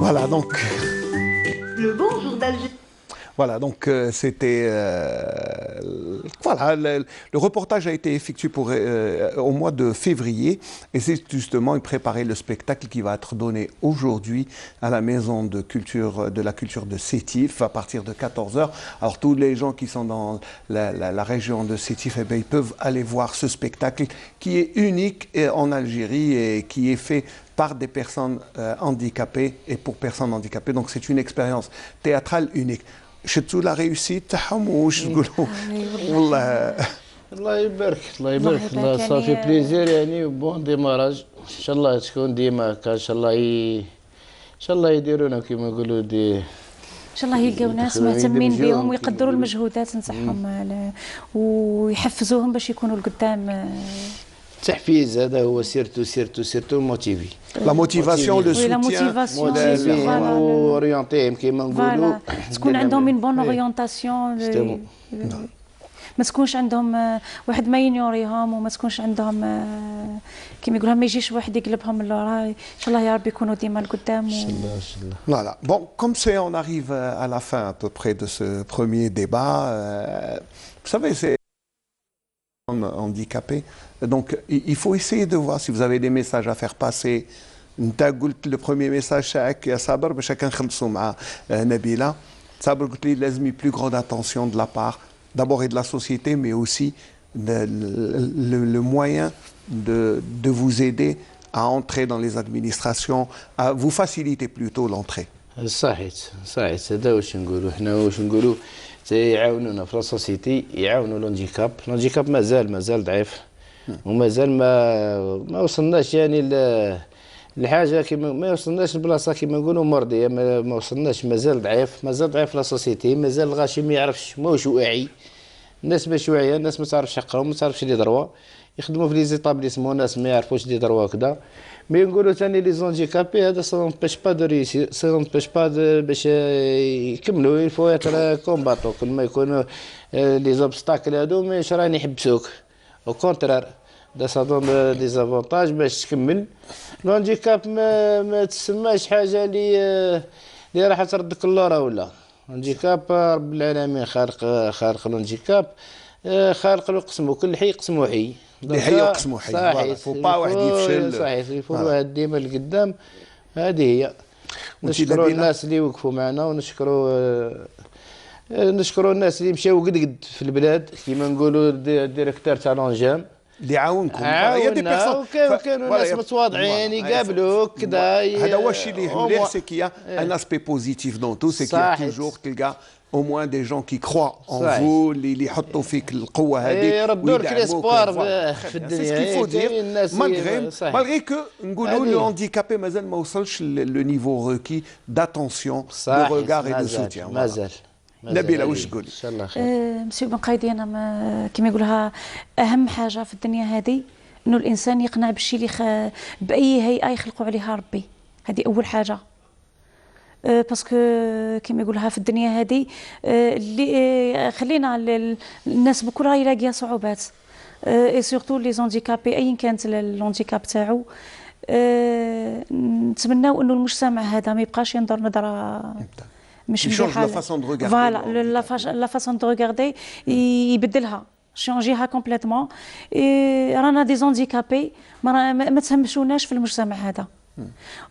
Voilà donc. Le bonjour d'Alger. Voilà, donc c'était voilà, le reportage a été effectué au mois de février, et c'est justement préparer le spectacle qui va être donné aujourd'hui à la maison de la culture de Sétif à partir de 14h. Alors tous les gens qui sont dans la région de Sétif, eh bien, ils peuvent aller voir ce spectacle qui est unique en Algérie et qui est fait par des personnes handicapées et pour personnes handicapées. Donc c'est une expérience théâtrale unique. شفتوا لا ريوسيت تاعهم واش تقولوا؟ والله الله يبارك الله يبارك الله صافي بليزير يعني بون ديماراج ان شاء الله تكون ديما هكا ان شاء الله ان شاء الله يديرونا كيما يقولوا ان شاء الله يلقاو ناس مهتمين بهم ويقدروا المجهودات نتاعهم ويحفزوهم باش يكونوا لقدام. التحفيز هذا هو سيرتو موتيفي لا موتيفاسيون لو سوتيان اورينتيهم كيما نقولوا تكون عندهم من بون اورينتاسيون ما تكونش عندهم واحد ما ينوريهم وما تكونش عندهم كيما يقولوا ما يجيش واحد يقلبهم من لورا. ان شاء الله يا ربي يكونوا ديما لقدام. ان شاء الله ان شاء الله. Voilà. Bon, comme c'est on arrive à la fin à peu près de ce premier débat, vous savez c'est handicapé. Donc il faut essayer de voir si vous avez des messages à faire passer. انت قلت le premier message تاعك يا صابر باش كنخلصوا مع نبيلة. صابر قلت لي لازم plus grande attention de la part d'abord et de la société mais aussi le moyen de vous aider à entrer dans les administrations, à vous faciliter plutôt l'entrée. صحيت هذا واش نقولوا حنا واش نقولوا يعاونونا في السوسيتي يعاونوا الهانديكاب مازال ضعيف ومازال ما وصلناش يعني الحاجه كيما ما وصلناش لبلاصه كيما نقولوا مرضيه ما وصلناش مازال ضعيف لا سوسيتي مازال الغاشي ما يعرفش واش واعي الناس باش واعيه، الناس ما تعرفش حقهم، ما تعرفش لي دروا، يخدموا في لي زيتابليسمون، ناس ما يعرفوش لي دروا وكذا. مي نقولوا ثاني لي زونديكابي هذا سا نبيش با دو ريسي، سا نبيش با باش يكملوا، يلفو يتر كومباتو. كل ما يكونوا لي زوبستاكل هادو مش راني يحبسوك، او كونترار دا سا دون دي زافونتاج باش تكمل. الهانديكاب ما تسماش حاجه اللي راح تردك اللورا ولا. الهانديكاب رب العالمين خالق الهانديكاب، خالق له قسمه، كل حي قسمه حي. حي قسمه حي، صحيح. فو با واحد يفشل. صحيح، يفو الواحد ديما لقدام. هذه هي. نشكروا الناس اللي وقفوا معنا، ونشكروا الناس اللي مشاو قد في البلاد كيما نقولوا الديريكتور تاع لونجام اللي عاونكم. عاونا، وكانوا ناس متواضعين يقابلوك كذا. هذا هو الشيء اللي مليح، سي كي ان اسبي بوزيتيف دون تو، سي كي توجور تلقى au moins des gens qui croient en vous, اللي يحطوا فيك القوة هذيك يردوا لك ليسبوار في الدنيا. C'est ce qu'il faut dire, malgré que نقولوا le handicapé مازال ما وصلش le niveau requis d'attention, de regard et de soutien. مازال. نبيلة واش تقولي؟ ان شاء الله خير. مسيو بن قايدي، انا كما يقولها اهم حاجه في الدنيا هذه انه الانسان يقنع بالشيء اللي باي هيئه يخلقوا عليها ربي. هذه اول حاجه. باسكو كما يقولها في الدنيا هذه اللي خلينا الناس بكل راهي لاقيه صعوبات، اي سورتو لي زونديكابي ايا كانت الهانديكاب تاعو. نتمناو انه المجتمع هذا ما يبقاش ينظر نظره مش مليحه. لا فاسون دو ريغاردي، فوالا لا فاسون دو ريغاردي يبدلها، شونجيها كومبليتمون. رانا دي زونديكابي ما تهمشوناش في المجتمع هذا.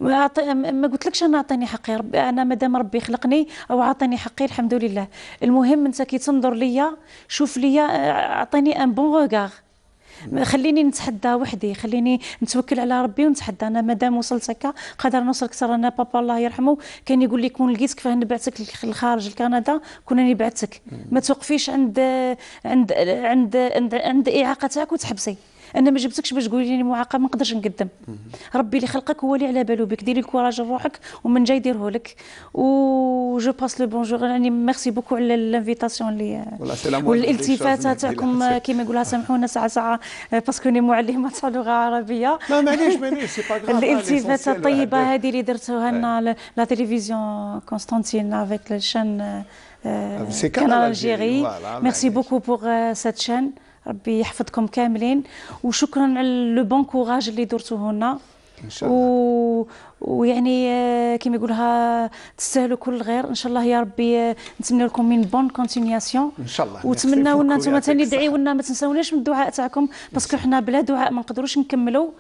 ما قلتلكش انا اعطيني حقي، ربي انا مادام ربي خلقني او عطاني حقي الحمد لله. المهم انت كي تنظر ليا، شوف ليا، اعطيني ان بون روغار، خليني نتحدى وحدي، خليني نتوكل على ربي ونتحدى. انا مادام وصلت هكا قادر نوصل اكثر. انا بابا الله يرحمه كان يقول لي كون لقيتك فاه نبعثك للخارج لكندا كون راني بعثتك، ما توقفيش عند اعاقه تاعك وتحبسي. انا ما جبتكش باش تقولي لي معاقه ما نقدرش نقدم. ربي اللي خلقك هو اللي على بالو بك، ديري الكوراج لروحك ومن جاي يديره لك. و جو باس لو بونجور، يعني ميرسي بوكو على الانفيتاسيون اللي والالتفاته تاعكم كيما يقولها. سامحونا ساعه باسكو ني معلمه تاع اللغه العربيه. لا معليش سي با غراف. الالتفاته الطيبه هذه اللي درتوها لنا لا تلفزيون كونستانتين افيك الشان كانال الجيري. ميرسي بوكو بور سيت شان. ربي يحفظكم كاملين، وشكرا على لو بون كوراج اللي درتوه لنا ان شاء الله. ويعني كيما يقولها تستاهلوا كل الغير ان شاء الله يا ربي. نتمنى لكم من بون كونتينياسيون ان شاء الله. وتمناو لنا انتم ثاني دعيوا لنا، ما تنساوناش من الدعاء تاعكم باسكو حنا بلا دعاء ما نقدروش نكملوا.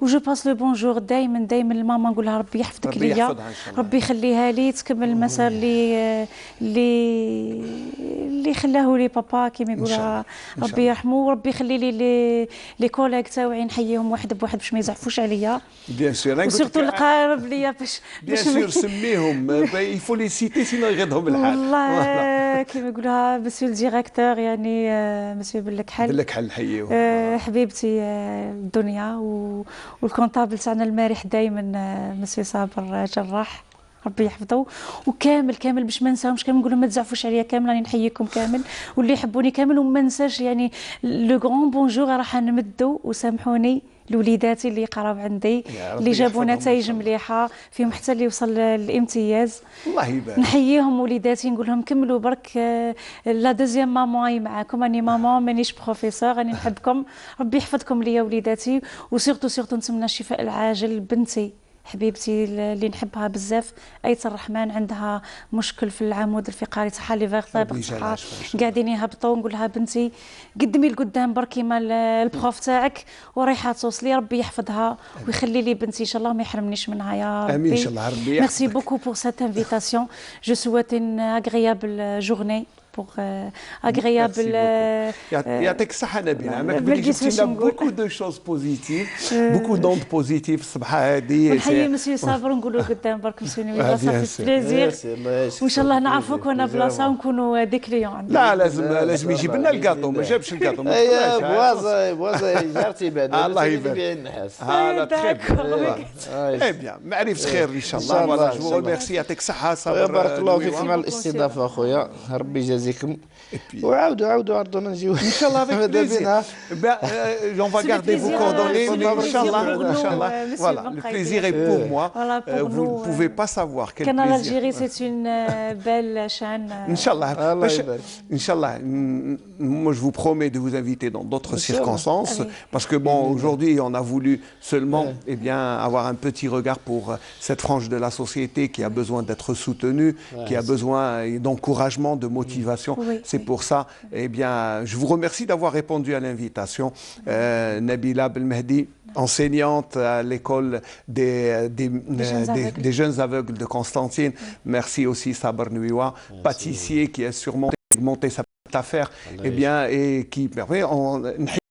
وجو باس لو بونجور دائما لماما، نقول لها ربي يحفظك ليا، ربي يخليها لي تكمل المسار اللي خلاه لي بابا كيما يقولها. ربي يرحمه، وربي يخلي لي لي كوليك تاعي نحييهم واحد بواحد باش ما يزعفوش عليا. بيان سور، وسيرتو القارب ليا باش بيان سور سميهم، يفو لي سيتي سينو يغيظهم الحال. والله كيما يقولها مسيو الديريكتور، يعني مسيو بلكحل نحييوه. حبيبتي الدنيا، والكونطابل تاعنا المارح دائما مسيو صابر جراح، ربي يحفظه. وكامل باش ما نساهمش، كامل نقول لهم ما تزعفوش عليا، كامل راني نحييكم كامل واللي يحبوني كامل. وما ننساش يعني لو غران بونجور راح نمدوا وسامحوني لوليداتي اللي قراو عندي، اللي جابوا نتائج مليحه فيهم حتى اللي وصل للامتياز. الله يبارك. نحييهم وليداتي، نقول لهم كملوا برك. لا دوزيام مامون معاكم، راني مامون مانيش بروفيسور، راني نحبكم. ربي يحفظكم ليا وليداتي. وسيرتو نتمنى الشفاء العاجل لبنتي حبيبتي اللي نحبها بزاف، ايت الرحمن، عندها مشكل في العمود الفقري تاعها لي فيرتبر تاعها قاعدين يهبطوا. نقول لها بنتي قدمي لقدام برك كيما البروف تاعك ورايحه توصلي. ربي يحفظها ويخلي لي بنتي ان شاء الله، ما يحرمنيش منها يا ربي. امين ان شاء الله. ربي يحفظك. ميرسي بوكو بور سيت انفيتاسيون. جو سويت ان اغريابل جورني pour agréable. يعطيك الصحة نبيلة، أماك بلي جبتينا بوكو دو شوز بوزيتيف، بوكو دوند بوزيتيف الصباحة هذه. نحيي مسيو صابر ونقولوا قدام برك مسيو نبيلة صافي بليزير، وإن شاء الله نعرفوك وانا بلاصة ونكونوا دي كليون عندنا. لا لازم يجيب لنا الكاطو، ما جابش الكاطو. بوازا جارتي بعد. الله يبارك. هذا تخير. بيان معرفة خير إن شاء الله. فوالا جو ميرسي، يعطيك الصحة صابر. بارك الله فيك مع الاستضافة أخويا، ربي يجازيك يعزيكم وعاودوا عرضونا نجيو ان شاء الله avec plaisir. On va garder vos coordonnées, mais Inch'Allah, voilà, le plaisir est pour moi. Vous ne pouvez pas savoir quel plaisir. Canal Algérie, c'est une belle chaîne. Inch'Allah, moi je vous promets de vous inviter dans d'autres circonstances, parce que bon, aujourd'hui on a voulu seulement avoir un petit regard pour cette frange de la société qui a besoin d'être soutenue, qui a besoin d'encouragement, de motivation. C'est pour ça, je vous remercie d'avoir répondu à l'invitation. Nabila Belmehdi, enseignante à l'école des jeunes aveugles de Constantine. Merci aussi Sabar Nouiwa, pâtissier qui a surmonté sa petite affaire, et qui permet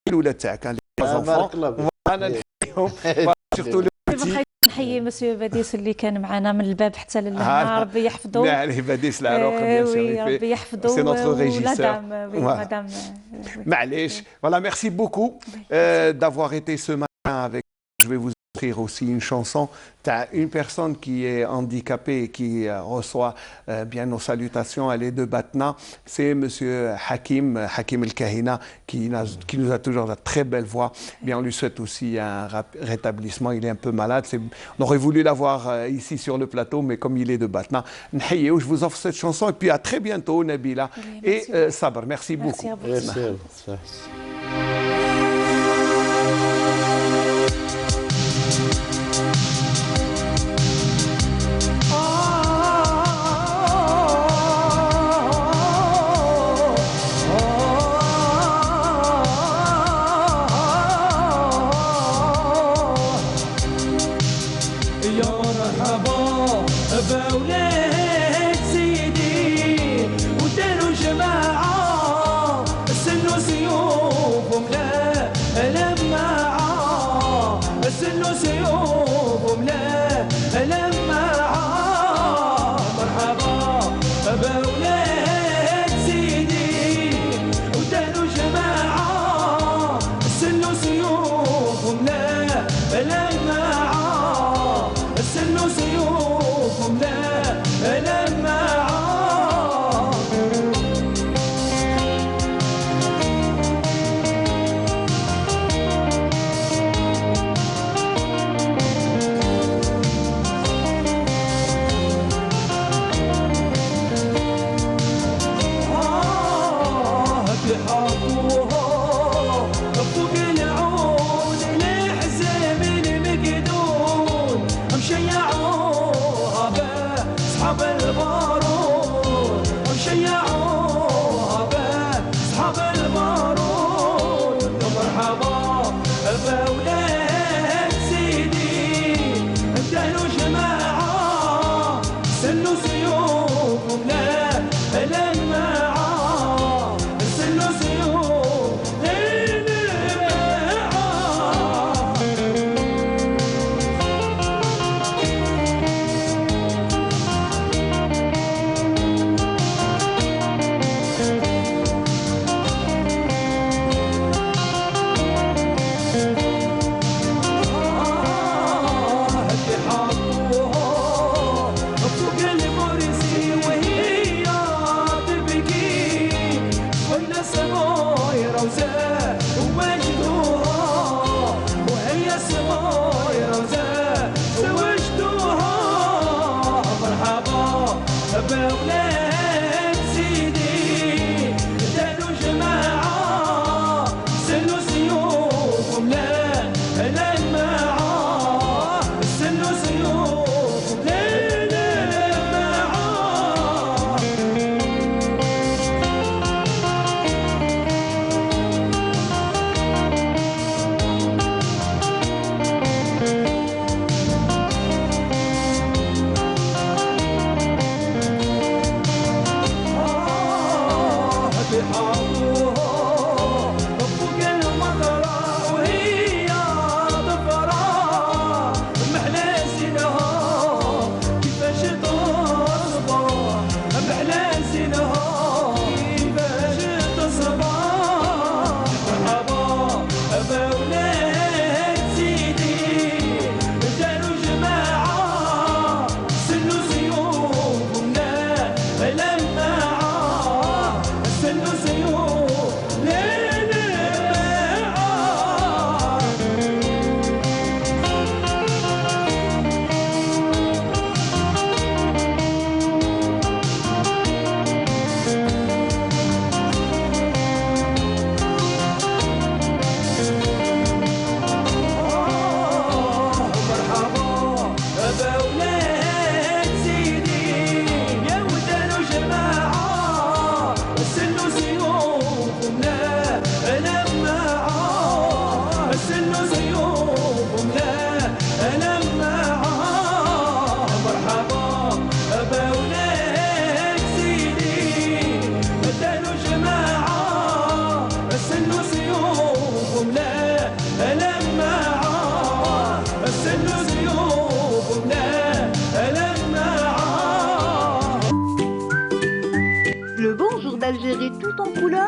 les enfants. Surtout le نحيي مسيو باديس اللي كان معنا من الباب حتى للهنا ربي يحفظه. لا باديس العراق ربي يحفظه. C'est notre régisseur. Madame. معليش. Voilà, merci beaucoup d'avoir été ce matin avec nous. Je vais vous offrir aussi une chanson. Tu as une personne qui est handicapée et qui reçoit bien nos salutations. Elle est de Batna. C'est monsieur Hakim El Kahina qui nous a toujours de très belle voix. Bien, on lui souhaite aussi un rétablissement. Il est un peu malade. On aurait voulu l'avoir ici sur le plateau, mais comme il est de Batna, je vous offre cette chanson. Et puis à très bientôt, Nabila et Sabr. Merci beaucoup. Merci à vous.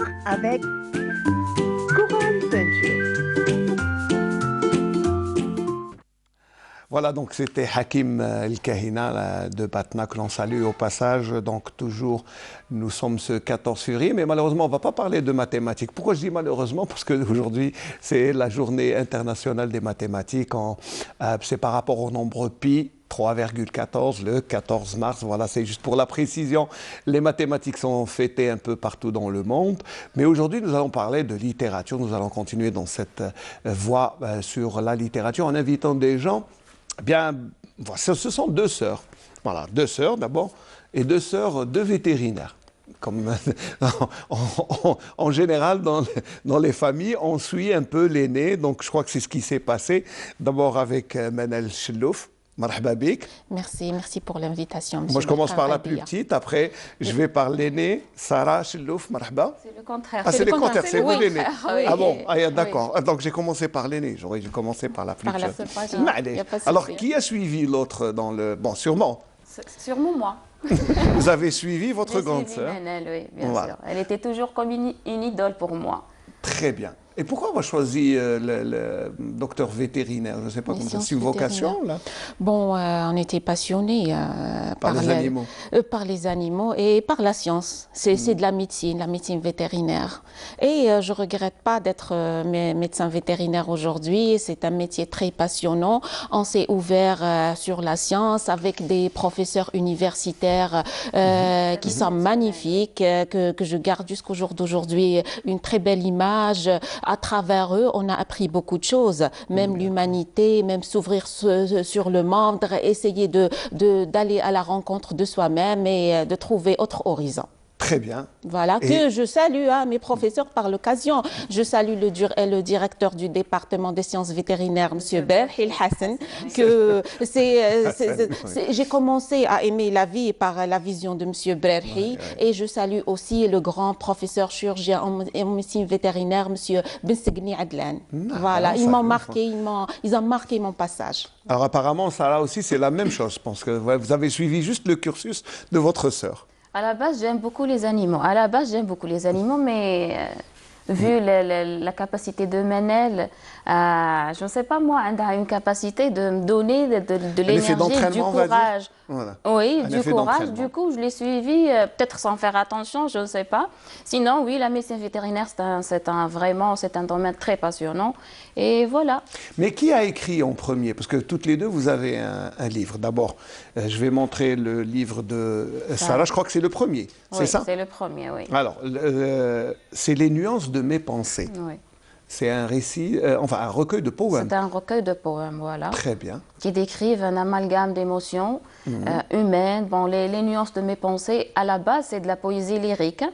couleurs avec Coral Peinture. Voilà, donc c'était Hakim El-Kahina de Batna que l'on salue au passage. Donc toujours, nous sommes ce 14 février, mais malheureusement, on ne va pas parler de mathématiques. Pourquoi je dis malheureusement? Parce qu'aujourd'hui, c'est la journée internationale des mathématiques. C'est par rapport au nombre pi. 3,14 le 14 mars, voilà, c'est juste pour la précision. Les mathématiques sont fêtées un peu partout dans le monde, mais aujourd'hui nous allons parler de littérature. Nous allons continuer dans cette voie sur la littérature en invitant des gens. Bien, ce sont deux sœurs, voilà, deux sœurs d'abord, et deux sœurs, deux vétérinaires. Comme en général, dans les familles, on suit un peu l'aîné, donc je crois que c'est ce qui s'est passé. D'abord avec Manal Chellouf. Marhaba bik. Merci pour l'invitation. Moi, je commence par la plus petite, après, je vais par l'aînée, Sarah Chellouf, marhaba. C'est le contraire. Ah, c'est le contraire, c'est vous l'aîné. Oui. Ah bon, d'accord. Oui. Donc, j'ai commencé par l'aîné, j'aurais dû commencer par la plus jeune. Alors, qui a suivi l'autre dans le... Bon, sûrement. Sûrement moi. Vous avez suivi votre grande sœur? Oui, bien sûr. Elle était toujours comme une idole pour moi. Très bien. Et pourquoi avoir choisi le docteur vétérinaire? Je ne sais pas comment ça. C'est une vocation, là? Bon, on était passionnés par les animaux. Par les animaux et par la science. C'est de la médecine vétérinaire. Et je ne regrette pas d'être médecin vétérinaire aujourd'hui. C'est un métier très passionnant. On s'est ouvert sur la science avec des professeurs universitaires qui sont magnifiques, que je garde jusqu'au jour d'aujourd'hui une très belle image. À travers eux, on a appris beaucoup de choses, même l'humanité, même s'ouvrir sur le monde, essayer d'aller à la rencontre de soi-même et de trouver autre horizon. Très bien. Voilà, que je salue mes professeurs par l'occasion. Je salue le directeur du département des sciences vétérinaires, M. Berhil Hassan, que j'ai commencé à aimer la vie par la vision de M. Berhi. Et je salue aussi le grand professeur chirurgien en médecine vétérinaire, M. Bensegni Adlan. Voilà, ils m'ont marqué, ils ont marqué mon passage. Alors apparemment, ça là aussi, c'est la même chose. Je pense que vous avez suivi juste le cursus de votre sœur. À la base, j'aime beaucoup les animaux. Mais vu la capacité de Manel, je ne sais pas moi, elle a une capacité de me donner de l'énergie, du courage. Voilà. Oui, du courage. Du coup, je l'ai suivi, peut-être sans faire attention, je ne sais pas. Sinon, oui, la médecine vétérinaire, c'est un domaine très passionnant. Et voilà. Mais qui a écrit en premier? Parce que toutes les deux, vous avez un livre. D'abord, je vais montrer le livre de Sarah. Je crois que c'est le premier. C'est ça? C'est le premier, oui. Alors, c'est Les nuances de mes pensées. Oui. C'est un récit, un recueil de poèmes. C'est un recueil de poèmes, voilà. Très bien. Qui décrivent un amalgame d'émotions humaines. Bon, les nuances de mes pensées, à la base, c'est de la poésie lyrique.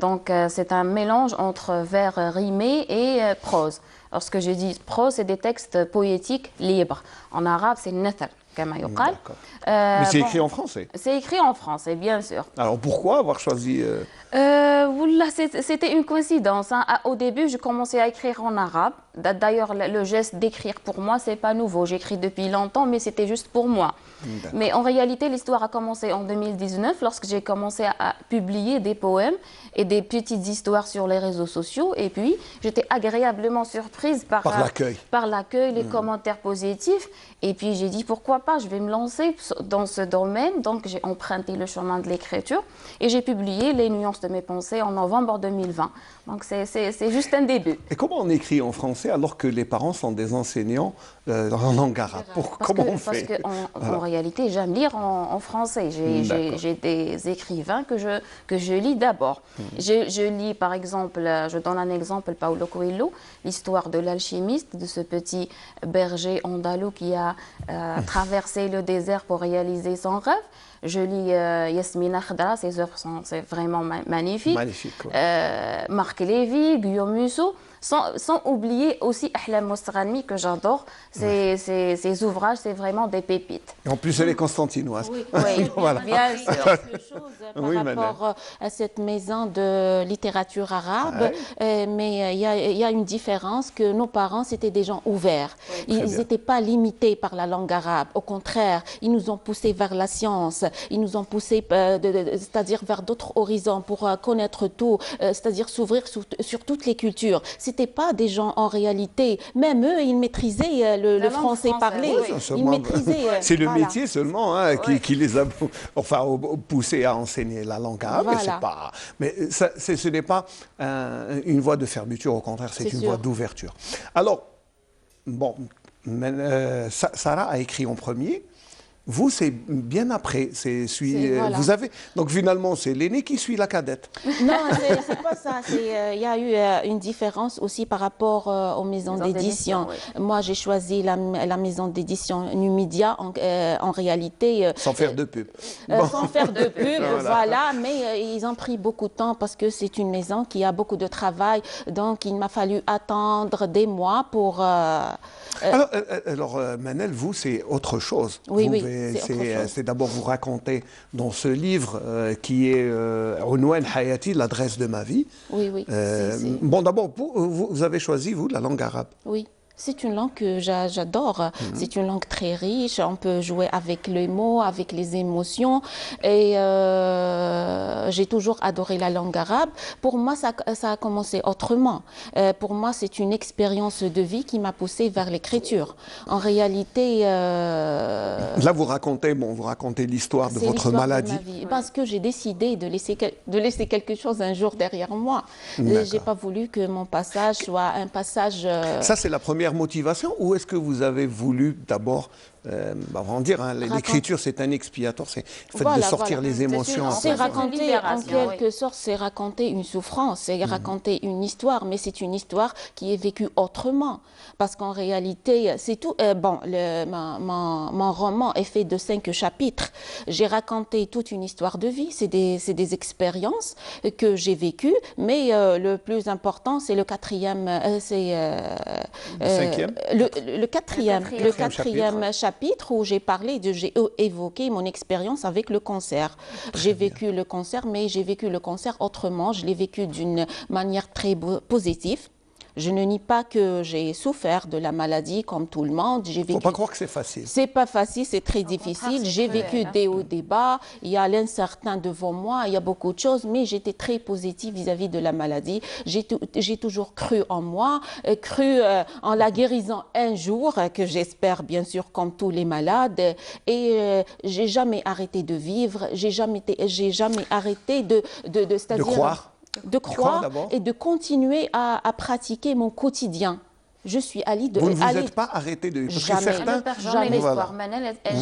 Donc, c'est un mélange entre vers rimés et prose. Lorsque je dis prose, c'est des textes poétiques libres. En arabe, c'est nathar. Mais c'est écrit en français? C'est écrit en français, bien sûr. Alors pourquoi avoir choisi C'était une coïncidence. Au début, je commençais à écrire en arabe. D'ailleurs, le geste d'écrire pour moi, c'est pas nouveau. J'écris depuis longtemps, mais c'était juste pour moi. Mais en réalité, l'histoire a commencé en 2019, lorsque j'ai commencé à publier des poèmes et des petites histoires sur les réseaux sociaux. Et puis, j'étais agréablement surprise par l'accueil, les commentaires positifs. Et puis, j'ai dit, pourquoi pas, je vais me lancer dans ce domaine. Donc, j'ai emprunté le chemin de l'écriture et j'ai publié Les nuances de mes pensées en novembre 2020. Donc, c'est juste un début. Et comment on écrit en français alors que les parents sont des enseignants en langue arabe? Comment on fait? Parce qu'en réalité, j'aime lire en français. J'ai des écrivains que je lis d'abord. Je lis, par exemple, je donne un exemple, Paulo Coelho, l'histoire de l'alchimiste, de ce petit berger andalou qui a traversé le désert pour réaliser son rêve. Je lis Yasmina Khadra, ses œuvres sont vraiment magnifiques. Magnifique, Marc Lévy, Guillaume Musso, sans oublier aussi Ahlam Moustrani que j'adore. Ces ouvrages, c'est vraiment des pépites. Et en plus, elle est constantinoise. Oui, voilà. bien sûr. Quelque chose par Oui, rapport à cette maison de littérature arabe, mais il y a une différence que nos parents, c'était des gens ouverts. Ils n'étaient pas limités par la langue arabe. Au contraire, ils nous ont poussés vers la science, ils nous ont poussés, c'est-à-dire vers d'autres horizons pour connaître tout, c'est-à-dire s'ouvrir sur toutes les cultures. C'était pas des gens en réalité, même eux, ils maîtrisaient le français parlé. Ils maîtrisaient. C'est le métier seulement qui les a poussés à enseigner la langue arabe. Mais ce n'est pas une voie de fermeture, au contraire, c'est une voie d'ouverture. Alors, bon, Sarah a écrit en premier. Vous, c'est bien après. Vous avez donc finalement, c'est l'aîné qui suit la cadette. Non, c'est pas ça. Il y a eu une différence aussi par rapport aux maisons d'édition. Moi, j'ai choisi la maison d'édition Numidia en réalité. Sans faire de pub. Sans faire de pub, voilà. Mais ils ont pris beaucoup de temps parce que c'est une maison qui a beaucoup de travail. Donc, il m'a fallu attendre des mois pour. Alors, Manel, vous, c'est autre chose. C'est d'abord vous raconter dans ce livre qui est Unwan Hayati, l'adresse de ma vie. Oui. Bon, d'abord, vous avez choisi, vous, la langue arabe. Oui. C'est une langue que j'adore. C'est une langue très riche. On peut jouer avec les mots, avec les émotions. Et j'ai toujours adoré la langue arabe. Pour moi, ça a commencé autrement. Pour moi, c'est une expérience de vie qui m'a poussée vers l'écriture. En réalité... Là, vous racontez l'histoire de votre maladie. De ma vie. Parce que j'ai décidé de laisser quelque chose un jour derrière moi. Je n'ai pas voulu que mon passage soit un passage... Ça, c'est la première motivation, ou est-ce que vous avez voulu d'abord, on va dire, l'écriture c'est un expiatoire, c'est le fait de sortir les émotions. C'est raconter, en quelque sorte, c'est raconter une souffrance, c'est raconter une histoire, mais c'est une histoire qui est vécue autrement. Parce qu'en réalité, c'est tout. Mon roman est fait de 5 chapitres. J'ai raconté toute une histoire de vie, c'est des expériences que j'ai vécues, mais le plus important, c'est le quatrième, le quatrième chapitre où j'ai évoqué mon expérience avec le cancer. J'ai vécu le cancer, mais j'ai vécu le cancer autrement. Je l'ai vécu d'une manière très positive. Je ne nie pas que j'ai souffert de la maladie comme tout le monde. Il ne faut pas croire que c'est facile. C'est pas facile, c'est très difficile. J'ai vécu des hauts, des bas. Il y a l'incertain devant moi. Il y a beaucoup de choses, mais j'étais très positive vis-à-vis de la maladie. J'ai toujours cru en moi, cru en la guérison un jour, que j'espère bien sûr comme tous les malades. Et j'ai jamais arrêté de vivre. J'ai jamais arrêté de croire. De croire et de continuer à pratiquer mon quotidien. Je suis allée de... Vous ne vous êtes pas arrêté de... Jamais.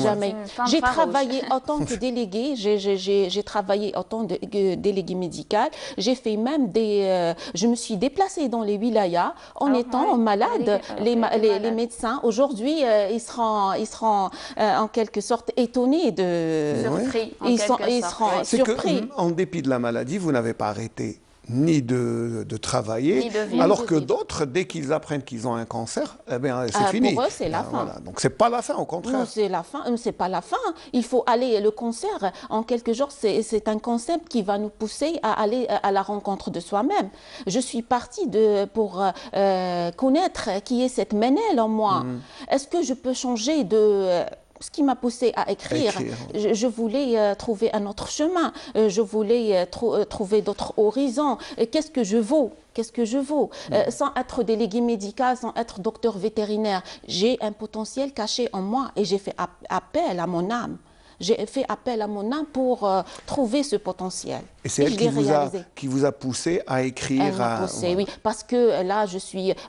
Jamais. J'ai travaillé en tant que déléguée, j'ai travaillé en tant que déléguée médicale. J'ai fait même je me suis déplacée dans les wilayas en étant malade. Les médecins, aujourd'hui, ils seront en quelque sorte étonnés de... Surpris. Ils seront surpris. En dépit de la maladie, vous n'avez pas arrêté ni de travailler, alors que d'autres, dès qu'ils apprennent qu'ils ont un cancer, c'est fini. Pour eux, c'est la fin. Donc, c'est pas la fin, au contraire. Non, c'est la fin. C'est pas la fin. Il faut aller, le cancer, en quelque sorte, c'est un concept qui va nous pousser à aller à la rencontre de soi-même. Je suis partie pour connaître qui est cette Manel en moi. Est-ce que je peux changer ce qui m'a poussée à écrire. Je voulais trouver un autre chemin. Je voulais trouver d'autres horizons. Qu'est-ce que je vaux? Sans être délégué médical, sans être docteur vétérinaire, j'ai un potentiel caché en moi et j'ai fait appel à mon âme. J'ai fait appel à mon âme pour trouver ce potentiel. Et c'est elle qui vous a poussé à écrire. Elle m'a poussé, oui. Parce que là,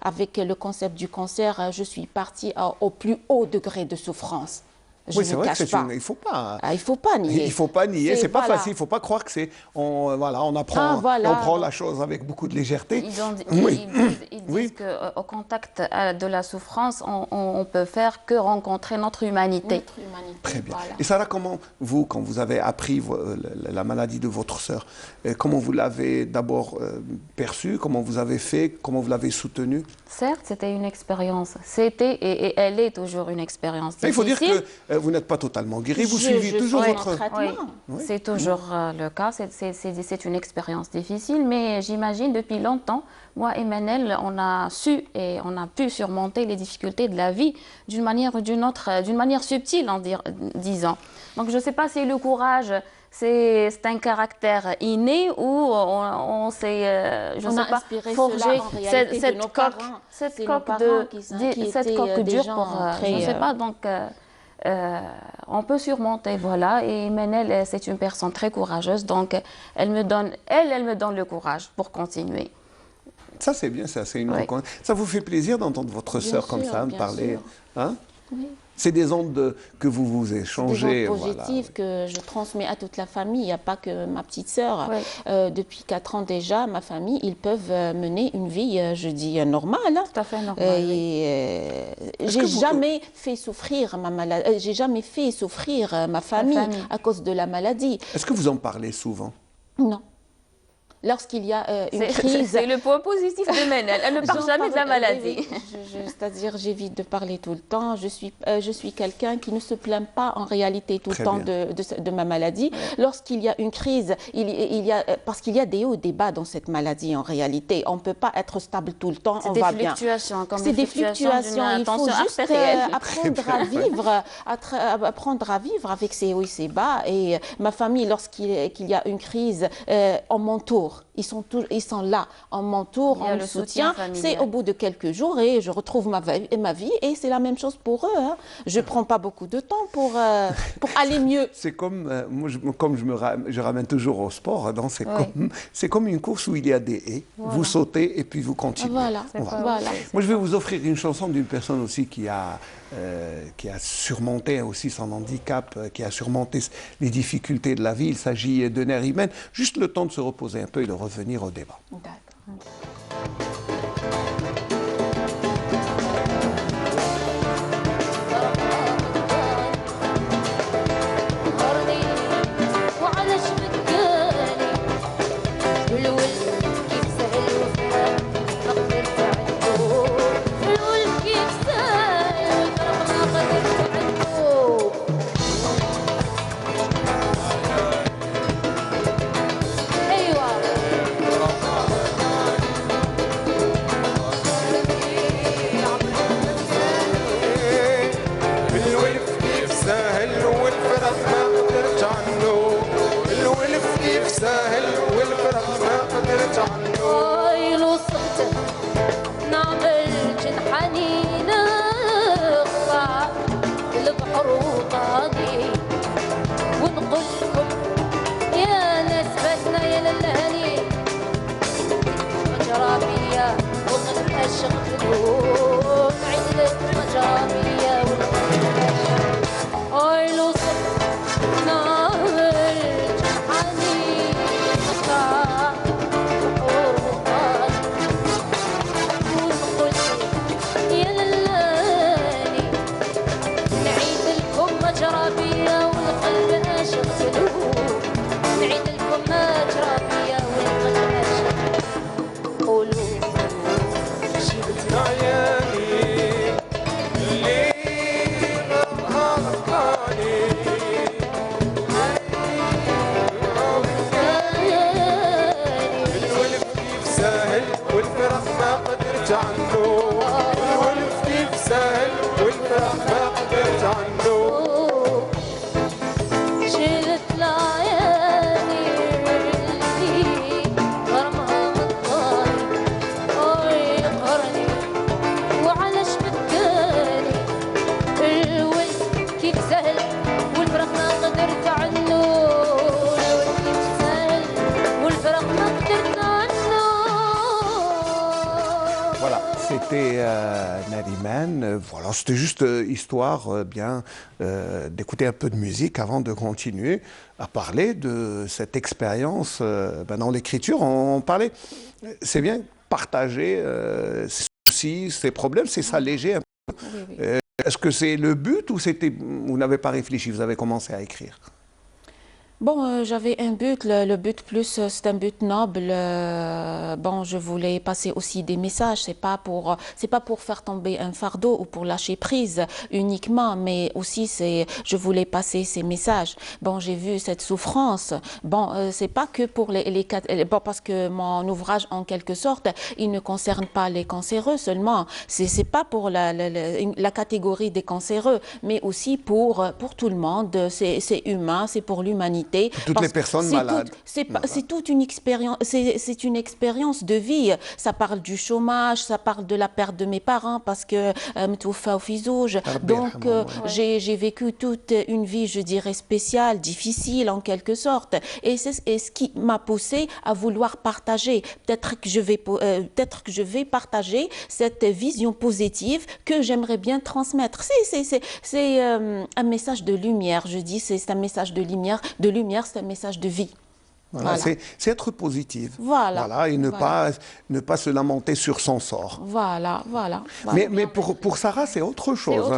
avec le concept du cancer, je suis partie au plus haut degré de souffrance. Je Oui, c'est ne vrai que cache pas. il faut pas. Il faut pas nier. Il faut pas nier. C'est pas voilà. facile. Il faut pas croire que c'est. On apprend. Voilà. On prend la chose avec beaucoup de légèreté. Ils disent qu'au contact de la souffrance, on peut faire que rencontrer notre humanité. Très bien. Voilà. Et Sarah, comment vous, quand vous avez appris la maladie de votre sœur, comment vous l'avez d'abord perçue, comment vous avez fait, comment vous l'avez soutenue? Certes, c'était une expérience. C'était et elle est toujours une expérience difficile. Il faut dire que vous n'êtes pas totalement guéri, vous suivez toujours votre traitement. Oui. C'est toujours le cas. C'est une expérience difficile, mais j'imagine depuis longtemps, moi et Manel, on a su et on a pu surmonter les difficultés de la vie d'une manière ou d'une autre, d'une manière subtile en disant. Donc je ne sais pas si le courage, c'est un caractère inné ou on s'est, je ne sais pas, forgé cette coque dure pour, je ne sais pas, donc on peut surmonter, voilà. Et Manel, c'est une personne très courageuse, donc elle me donne le courage pour continuer. Ça c'est bien, ça c'est une reconnaissance. Ça vous fait plaisir d'entendre votre sœur comme ça me parler, hein? Oui. C'est des ondes que vous échangez. Des ondes positives que je transmets à toute la famille. Il n'y a pas que ma petite sœur. Depuis 4 ans déjà, ma famille, ils peuvent mener une vie, je dis, normale. Tout à fait normale. J'ai jamais fait souffrir ma maladie. J'ai jamais fait souffrir ma famille à cause de la maladie. Est-ce que vous en parlez souvent? Non. Lorsqu'il y a une crise... C'est le point positif de Manel, elle ne parle jamais de la maladie. C'est-à-dire, j'évite de parler tout le temps. Je suis quelqu'un qui ne se plaint pas en réalité tout le temps de ma maladie. Lorsqu'il y a une crise, parce qu'il y a des hauts et des bas dans cette maladie en réalité. On ne peut pas être stable tout le temps, on va bien. C'est des fluctuations. Il faut juste apprendre à vivre avec ses hauts et ses bas. Et ma famille, lorsqu'il y a une crise, on m'entoure. Ils sont là, on m'entoure, on me soutient. C'est au bout de quelques jours et je retrouve ma vie et c'est la même chose pour eux. Hein. Je ne prends pas beaucoup de temps pour aller mieux. C'est comme, je ramène toujours au sport, c'est comme une course où il y a des haies. Voilà. Vous sautez et puis vous continuez. Voilà. Moi, je vais vous offrir une chanson d'une personne aussi qui a surmonté aussi son handicap, qui a surmonté les difficultés de la vie. Il s'agit de Nerimen. Juste le temps de se reposer un peu et de revenir au débat. D'accord. أيوة écouté Nariman. Voilà, c'était juste histoire d'écouter un peu de musique avant de continuer à parler de cette expérience dans l'écriture. On parlait, c'est bien partager ses soucis, ses problèmes, c'est s'alléger un peu. Oui. Est-ce que c'est le but ou vous n'avez pas réfléchi, vous avez commencé à écrire? Bon, j'avais un but, le but plus, c'est un but noble. Bon, je voulais passer aussi des messages. C'est pas pour faire tomber un fardeau ou pour lâcher prise uniquement, mais aussi je voulais passer ces messages. Bon, j'ai vu cette souffrance. Bon, c'est pas que pour bon, parce que mon ouvrage, en quelque sorte, il ne concerne pas les cancéreux seulement. C'est pas pour la catégorie des cancéreux, mais aussi pour tout le monde. C'est humain, c'est pour l'humanité. Toutes les personnes malades. C'est toute une expérience, c'est une expérience de vie. Ça parle du chômage, ça parle de la perte de mes parents parce que donc j'ai vécu toute une vie, je dirais, spéciale, difficile en quelque sorte. Et c'est ce qui m'a poussé à vouloir partager. Peut-être que je vais partager cette vision positive que j'aimerais bien transmettre. C'est un message de lumière, je dis, c'est un message de lumière, c'est un message de vie. Voilà, voilà. C'est être positive. Voilà. Et ne pas se lamenter sur son sort. Voilà. Mais pour Sarah, c'est autre chose.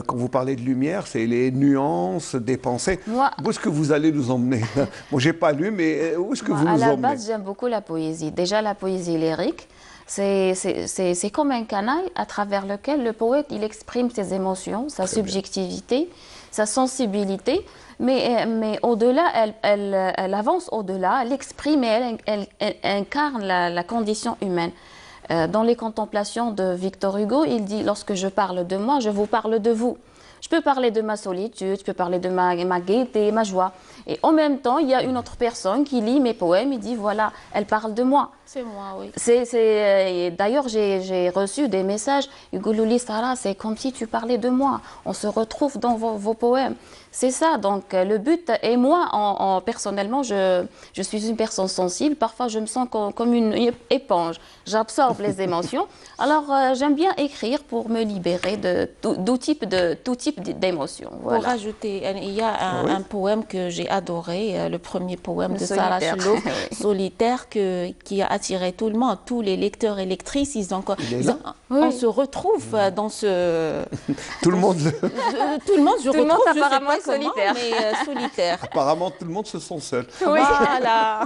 Quand vous parlez de lumière, c'est les nuances des pensées. Où est-ce que vous allez nous emmener? Moi, j'ai pas lu, mais où est-ce que vous nous emmenez? À la base, j'aime beaucoup la poésie. Déjà, la poésie lyrique. C'est comme un canal à travers lequel le poète il exprime ses émotions, sa subjectivité, sa sensibilité, mais au-delà, elle avance au-delà, elle exprime et elle incarne la condition humaine. Dans les contemplations de Victor Hugo, il dit « Lorsque je parle de moi, je vous parle de vous ». Je peux parler de ma solitude, je peux parler de ma gaieté, ma joie. Et en même temps, il y a une autre personne qui lit mes poèmes et dit, voilà, elle parle de moi. C'est moi, oui. D'ailleurs, j'ai reçu des messages, Yugoulouli Sarah, c'est comme si tu parlais de moi. On se retrouve dans vos poèmes. C'est ça, donc le but, et moi, personnellement, je suis une personne sensible. Parfois, je me sens comme une éponge. J'absorbe les émotions. Alors, j'aime bien écrire pour me libérer de tout type d'émotions. Voilà. Pour rajouter, il y a un poème que j'ai adoré, le premier poème de Sarah Chlouf, Solitaire, qui a attiré tout le monde, tous les lecteurs et lectrices. On se retrouve dans ce... Tout le monde. Tout le monde, je retrouve, apparemment est solitaire. Mais solitaire. Apparemment, tout le monde se sent seul. Oui. Voilà.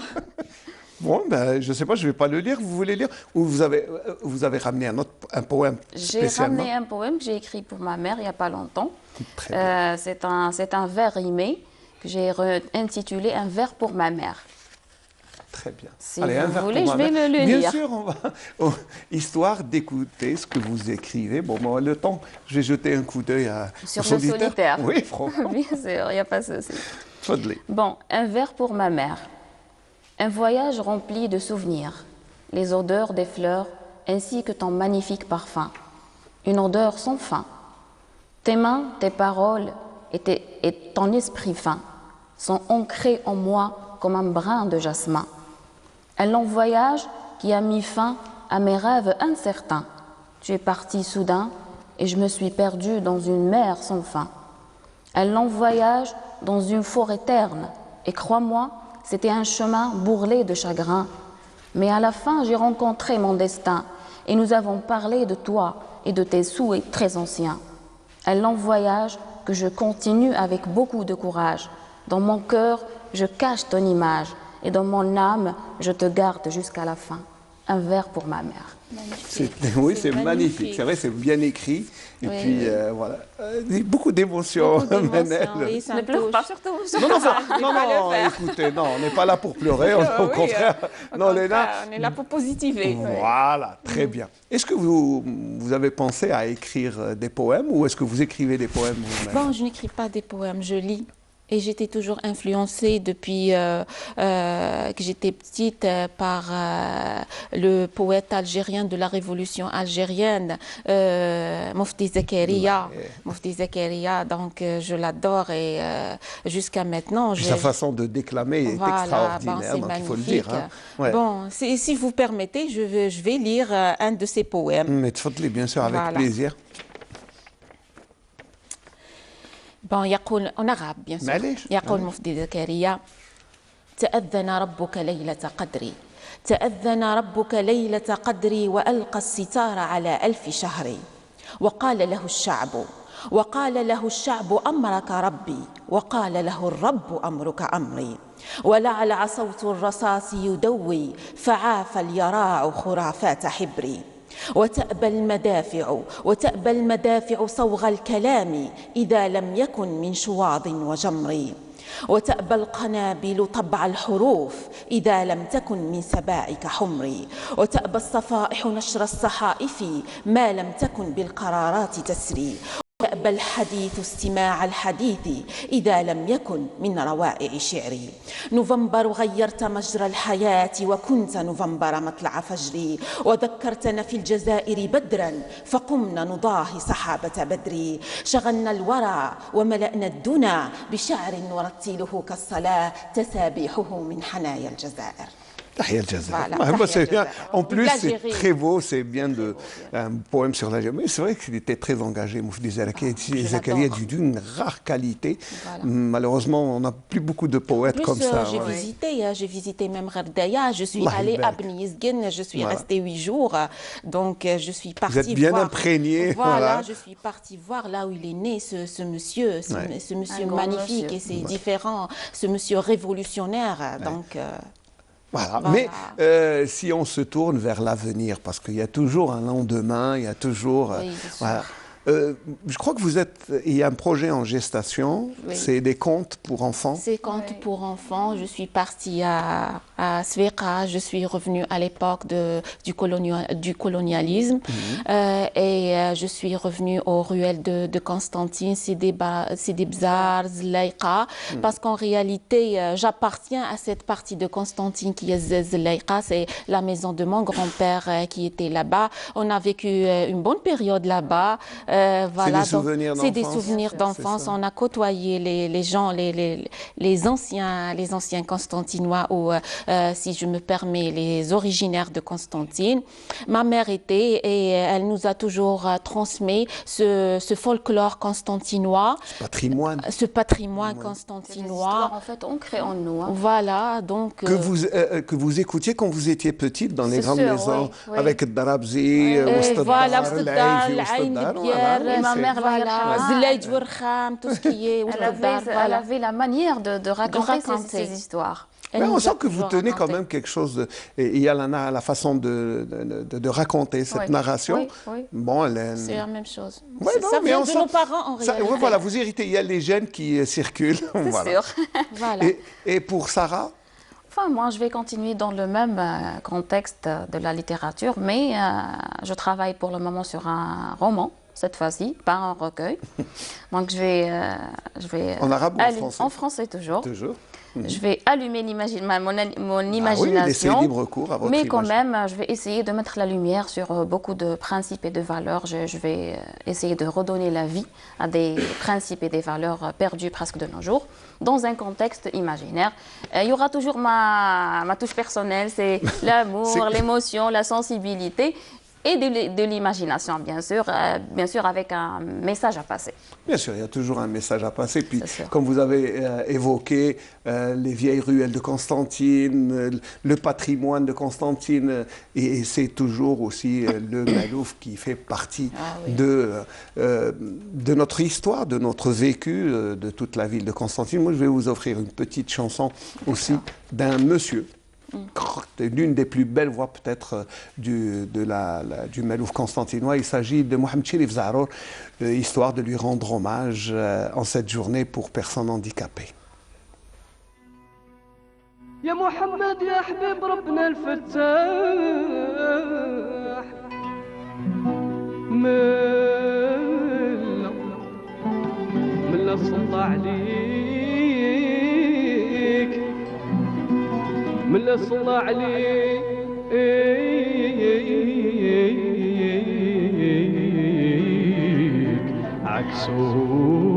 Bon, ben, je ne sais pas, je ne vais pas le lire. Vous voulez lire? Ou vous avez ramené un poème spécialement? J'ai ramené un poème que j'ai écrit pour ma mère il n'y a pas longtemps. C'est un vers rimé que j'ai intitulé « Un vers pour ma mère ». Très bien. Si vous voulez, je vais le lire. Bien sûr, histoire d'écouter ce que vous écrivez. Bon, moi, le temps, je vais jeter un coup d'œil sur le solitaire. Oui, franchement. Bien sûr, il n'y a pas de souci. Fadli. Bon, un vers pour ma mère. Un voyage rempli de souvenirs, les odeurs des fleurs ainsi que ton magnifique parfum. Une odeur sans fin. Tes mains, tes paroles et ton esprit fin sont ancrés en moi comme un brin de jasmin. Un long voyage qui a mis fin à mes rêves incertains. Tu es parti soudain et je me suis perdue dans une mer sans fin. Un long voyage dans une forêt terne et crois-moi, c'était un chemin bourrelé de chagrin. Mais à la fin, j'ai rencontré mon destin et nous avons parlé de toi et de tes souhaits très anciens. Un long voyage que je continue avec beaucoup de courage. Dans mon cœur, je cache ton image et dans mon âme, je te garde jusqu'à la fin. Un vers pour ma mère. Oui, c'est magnifique. C'est vrai, c'est bien écrit. Et puis, voilà. Beaucoup d'émotions. Oui, ça ne pleure pas, surtout. Non, écoutez, non, on n'est pas là pour pleurer. Au contraire. Non, on est là pour positiver. Voilà, très bien. Est-ce que vous avez pensé à écrire des poèmes ou est-ce que vous écrivez des poèmes vous-même? Bon, je n'écris pas des poèmes, je lis. Et j'étais toujours influencée depuis que j'étais petite par le poète algérien de la révolution algérienne, Mofti Zakaria. Mofti Zakaria, donc je l'adore et jusqu'à maintenant... Sa façon de déclamer est extraordinaire, donc il faut le dire. Hein. Ouais. Bon, si vous permettez, je vais lire un de ses poèmes. Mais tfadli, bien sûr, avec plaisir. Bon, يقول en arabe bien sûr. معليش. يقول مفدي زكريا: تأذن ربك ليلة قدري، تأذن ربك ليلة قدري وألقى الستار على ألف شهر، وقال له الشعب أمرك ربي، وقال له الرب أمرك أمري، ولعلع صوت الرصاص يدوي فعاف اليراع خرافات حبري، وتأبى المدافع صوغ الكلام إذا لم يكن من شواظ وجمر، وتأبى القنابل طبع الحروف إذا لم تكن من سبائك حمري، وتأبى الصفائح نشر الصحائف ما لم تكن بالقرارات تسري، وتأبى الحديث استماع الحديث إذا لم يكن من روائع شعري. نوفمبر غيرت مجرى الحياة وكنت نوفمبر مطلع فجري، وذكرتنا في الجزائر بدرا فقمنا نضاهي سحابة بدري، شغلنا الورى وملأنا الدنا بشعر نرتله كالصلاة تسابيحه من حنايا الجزائر. Tahia el-Jazair. En plus, c'est très beau, c'est bien un poème sur l'Algérie. Mais c'est vrai qu'il était très engagé, Mofti Zakaria, d'une rare qualité. Voilà. Malheureusement, on n'a plus beaucoup de poètes comme ça. J'ai visité même Ghardaya, je suis allée à Bni Yizgin, je suis restée 8 jours. Donc, je suis partie voir... Vous êtes bien imprégné. Voilà, je suis partie voir là où il est né, ce monsieur, ce monsieur magnifique, et c'est différent, ce monsieur révolutionnaire. Donc... Voilà. Mais si on se tourne vers l'avenir, parce qu'il y a toujours un lendemain, il y a toujours... voilà. Je crois que il y a un projet en gestation, c'est des contes pour enfants. C'est contes pour enfants. Je suis partie à Sfeqa, je suis revenue à l'époque du colonialisme et je suis revenue aux ruelles de Constantine, Sidi Bzar, Zlaïqa, parce qu'en réalité, j'appartiens à cette partie de Constantine qui est Zlaïqa, c'est la maison de mon grand-père qui était là-bas. On a vécu une bonne période là-bas. Voilà, c'est des souvenirs d'enfance. On a côtoyé les gens, les anciens Constantinois, ou si je me permets, les originaires de Constantine. Ma mère était, et elle nous a toujours transmis ce folklore constantinois. Ce patrimoine constantinois. En fait, ancré en nous. Hein. Voilà, donc... Que vous écoutiez quand vous étiez petite dans les grandes maisons, avec Darabzi, voilà, et ma mère, tout ce qui est... Elle avait la manière de raconter ces histoires. Mais on sent que vous tenez quand même quelque chose de... Il y a la façon de raconter cette narration. Bon, c'est la même chose. Ça vient de nos parents, en réalité. Voilà, vous héritez. Il y a les gènes qui circulent. C'est sûr. Voilà. Et pour Sarah? Enfin, moi, je vais continuer dans le même contexte de la littérature, mais je travaille pour le moment sur un roman, cette fois-ci, pas un recueil. Donc, je vais en arabe ou en français? En français, toujours. Toujours. Je vais allumer mon imagination, laisser libre cours à votre mais quand même, je vais essayer de mettre la lumière sur beaucoup de principes et de valeurs. Je vais essayer de redonner la vie à des principes et des valeurs perdus presque de nos jours, dans un contexte imaginaire. Il y aura toujours ma touche personnelle, c'est l'amour, l'émotion, la sensibilité, et de l'imagination, bien sûr avec un message à passer. Bien sûr, il y a toujours un message à passer. Puis, comme vous avez évoqué les vieilles ruelles de Constantine, le patrimoine de Constantine, et c'est toujours aussi le Malouf qui fait partie de notre histoire, de notre vécu, de toute la ville de Constantine. Moi, je vais vous offrir une petite chanson aussi d'un monsieur. L'une des plus belles voix peut-être du Malouf constantinois. Il s'agit de Mohamed Chérif Zahrour, histoire de lui rendre hommage en cette journée pour personnes handicapées. يا محمد يا حبيب ربنا الفتاح ملا صلى عليك من الصلاة عليك عكسول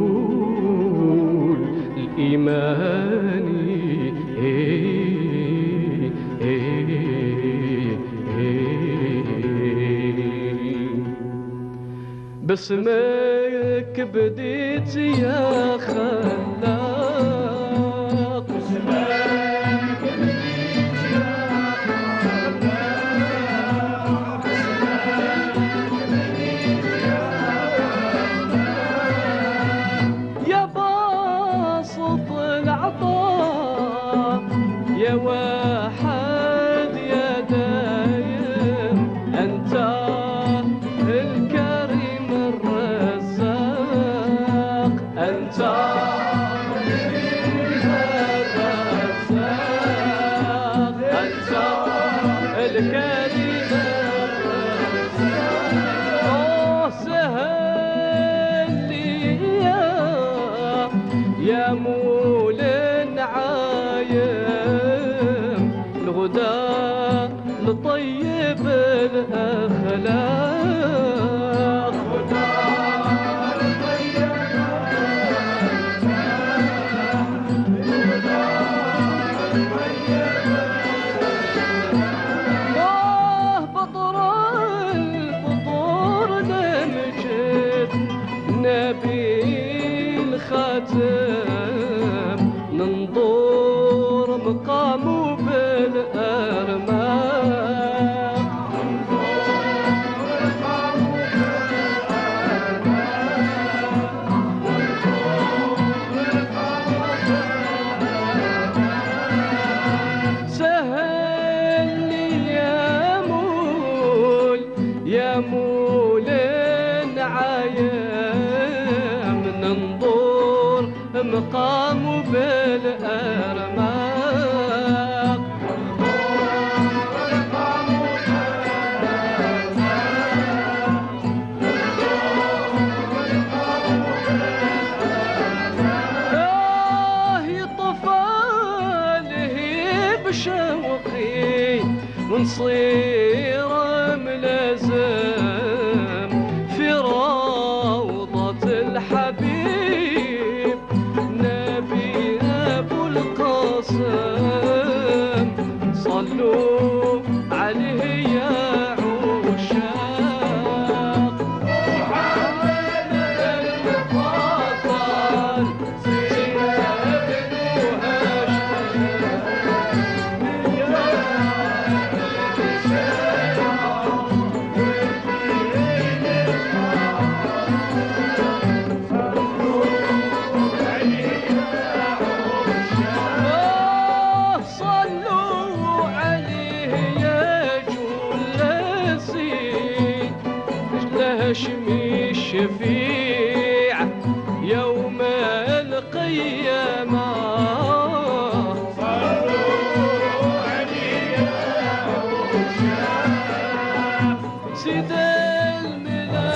الإيمان باسمك بديت يا خلاق باسمك بديت يا خلاق باسمك بديت يا خلاق يا باسط العطاء يا واحد يا دايم أنت الكريم الرزاق أنت الكريم الرزاق أنت الكريم الرزاق سهل لي يا مولى النعايم الغدا لطيب الأخلاق بطر البطور دمجت نبيل خاتم ننظر مقامه بالأرماق سهل لي يا مول النعايم ننظر مقامه بالأرماق بشوقي ونصير ملازم في روضة الحبيب نبي أبو القاسم صلوا عليه يا عشاق محمد المفضل سيدنا ابن هاشمي الشفيع يوم القيامة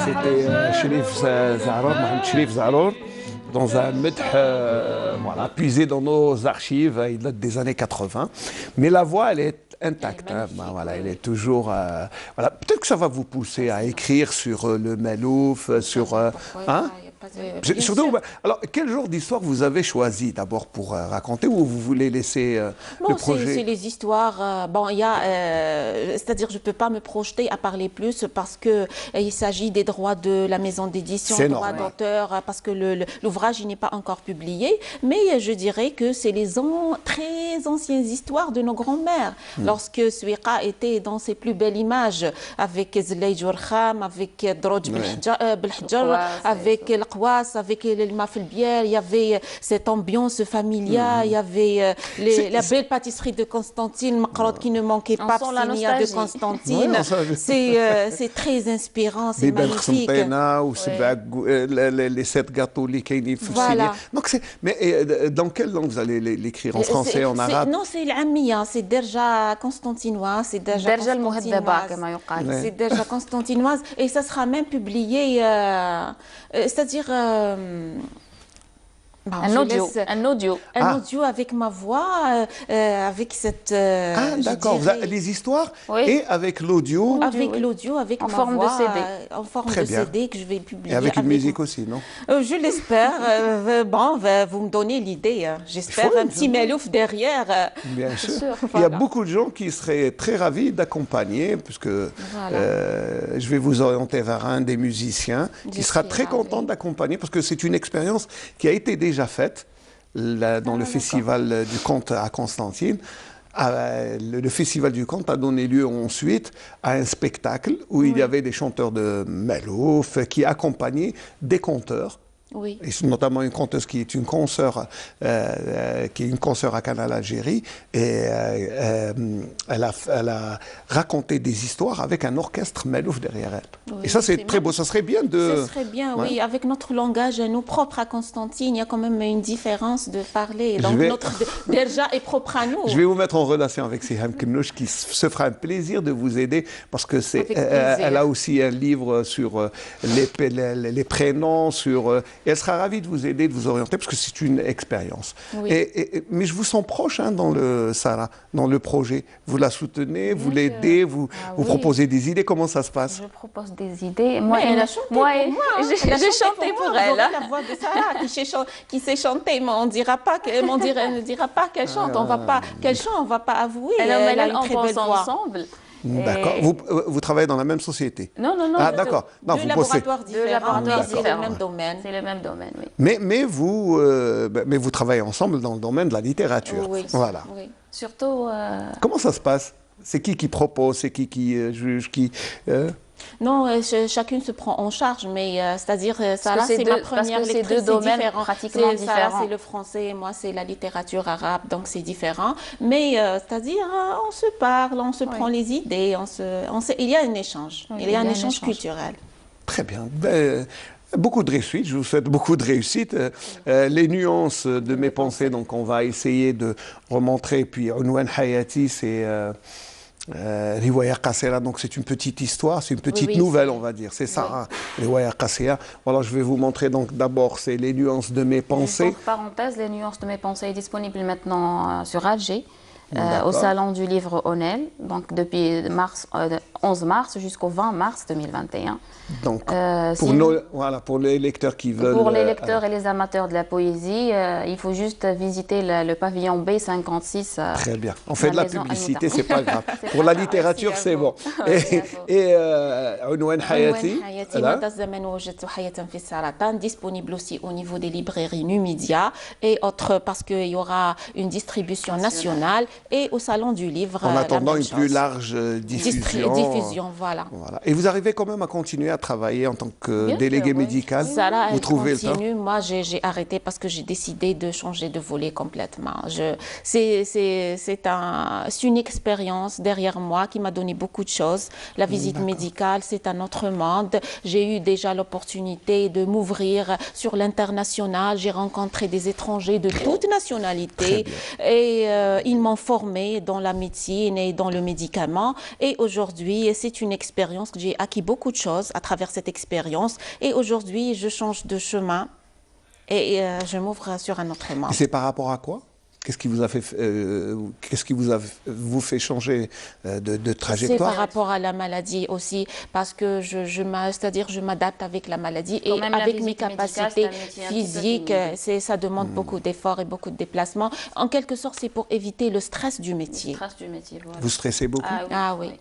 C'était Chérif Zarour, Mohamed Chérif Zarour, dans un medh voilà, puisé dans nos archives, il date des années 80. Mais la voix, elle est intacte, hein, voilà, elle est toujours... voilà. Peut-être que ça va vous pousser à écrire sur le Malouf, sur... hein? Surtout, alors, quel genre d'histoire vous avez choisi d'abord pour raconter ou vous voulez laisser le projet? C'est les histoires. Bon, il y a, c'est-à-dire, je peux pas me projeter à parler plus parce que il s'agit des droits de la maison d'édition, droits d'auteur, parce que l'ouvrage n'est pas encore publié. Mais je dirais que c'est les très anciennes histoires de nos grands-mères. Lorsque Souiqa était dans ses plus belles images, avec Zlej Warkham, avec Droj Belhadjar, avec avec les mafilbières, il y avait cette ambiance familiale, il y avait la belle pâtisserie de Constantine, qui ne manquait pas de Constantine. C'est très inspirant, c'est magnifique. Les 7 gâteaux, les voilà. Donc, mais dans quelle langue vous allez l'écrire? En français, en arabe? Non, c'est l'Amia, c'est déjà constantinois, c'est déjà constantinoise, et ça sera même publié, c'est-à-dire Un audio avec ma voix, avec cette... d'accord, les histoires et avec l'audio. Avec l'audio, avec en ma forme voix, de CD. En forme de CD que je vais publier. Et avec une musique aussi, non? Je l'espère. Bon, vous me donnez l'idée. Hein. J'espère un petit melouf derrière. Bien sûr. Il y a beaucoup de gens qui seraient très ravis d'accompagner, puisque je vais vous orienter vers un des musiciens qui sera très content d'accompagner, parce que c'est une expérience qui a été déjà faite dans le Festival du Conte à Constantine. Le Festival du Conte a donné lieu ensuite à un spectacle où il y avait des chanteurs de Melouf qui accompagnaient des conteurs. Oui. Et notamment une conteuse qui est une consoeur, à Canal Algérie, et elle a raconté des histoires avec un orchestre Melouf derrière elle. Oui, et ça, c'est très beau. Ça serait bien de... Ça serait bien, oui. Avec notre langage, nous propres à Constantine, il y a quand même une différence de parler. Donc notre derja est propre à nous. Je vais vous mettre en relation avec Siham Knouch qui se fera un plaisir de vous aider parce que elle a aussi un livre sur les prénoms, sur... Et elle sera ravie de vous aider, de vous orienter, parce que c'est une expérience. Oui. Mais je vous sens proche dans le projet. Vous la soutenez, vous l'aidez, vous proposez des idées. Comment ça se passe? Je propose des idées. Moi, elle a chanté pour moi. J'ai chanté pour elle. La voix de Sarah qui sait chanter, mais on ne dira pas qu'elle chante. On ne va pas avouer. Elle a une très belle voix. Ensemble. D'accord. Vous travaillez dans la même société? Non. Ah, d'accord. Deux laboratoires différents, mais c'est le même domaine. C'est le même domaine, oui. Mais vous travaillez ensemble dans le domaine de la littérature. Oui. Voilà. Oui. Surtout... Comment ça se passe? C'est qui propose? C'est qui juge? Non, chacune se prend en charge, mais c'est-à-dire, ça là, c'est ma première lectrice, c'est deux domaines pratiquement différents. C'est le français, et moi, c'est la littérature arabe, donc c'est différent. Mais c'est-à-dire, on se parle, on se prend les idées, il y a un échange, il y a un échange culturel. Très bien. Beaucoup de réussite, je vous souhaite beaucoup de réussite. Les nuances de mes pensées, donc on va essayer de remontrer. Puis Unwan Hayati, c'est Riwaya Qasira, donc c'est une petite histoire, c'est une petite nouvelle, on va dire. C'est ça, hein, Riwaya Qasira. Voilà, je vais vous montrer donc d'abord, c'est les nuances de mes pensées. Entre parenthèses, les nuances de mes pensées est disponible maintenant sur Alger. Au Salon du Livre Onel, donc depuis 11 mars jusqu'au 20 mars 2021. Donc, pour les lecteurs qui veulent... Pour les lecteurs et les amateurs de la poésie, il faut juste visiter le pavillon B56. Très bien. On fait de la publicité, c'est pas grave. Pour la littérature, c'est bon. Et Unwan Hayati, disponible aussi au niveau des librairies Numidia et autres, parce qu'il y aura une distribution nationale. Et au Salon du Livre. En attendant une plus large diffusion, voilà. Et vous arrivez quand même à continuer à travailler en tant que délégué médical? Vous trouvez le temps? Moi, j'ai arrêté parce que j'ai décidé de changer de volet complètement. C'est une expérience derrière moi qui m'a donné beaucoup de choses. La visite médicale, c'est un autre monde. J'ai eu déjà l'opportunité de m'ouvrir sur l'international. J'ai rencontré des étrangers de toute nationalité et ils m'ont formé dans la médecine et dans le médicament. Et aujourd'hui, c'est une expérience que j'ai acquis beaucoup de choses à travers cette expérience. Et aujourd'hui, je change de chemin et je m'ouvre sur un autre monde. Et c'est par rapport à quoi? Qu'est-ce qui vous a fait, vous fait changer de trajectoire? C'est par rapport à la maladie aussi, parce que je m'adapte avec la maladie et avec mes capacités physiques. Ça demande beaucoup d'efforts et beaucoup de déplacements. En quelque sorte, c'est pour éviter le stress du métier. Voilà. Vous stressez beaucoup? Ah oui.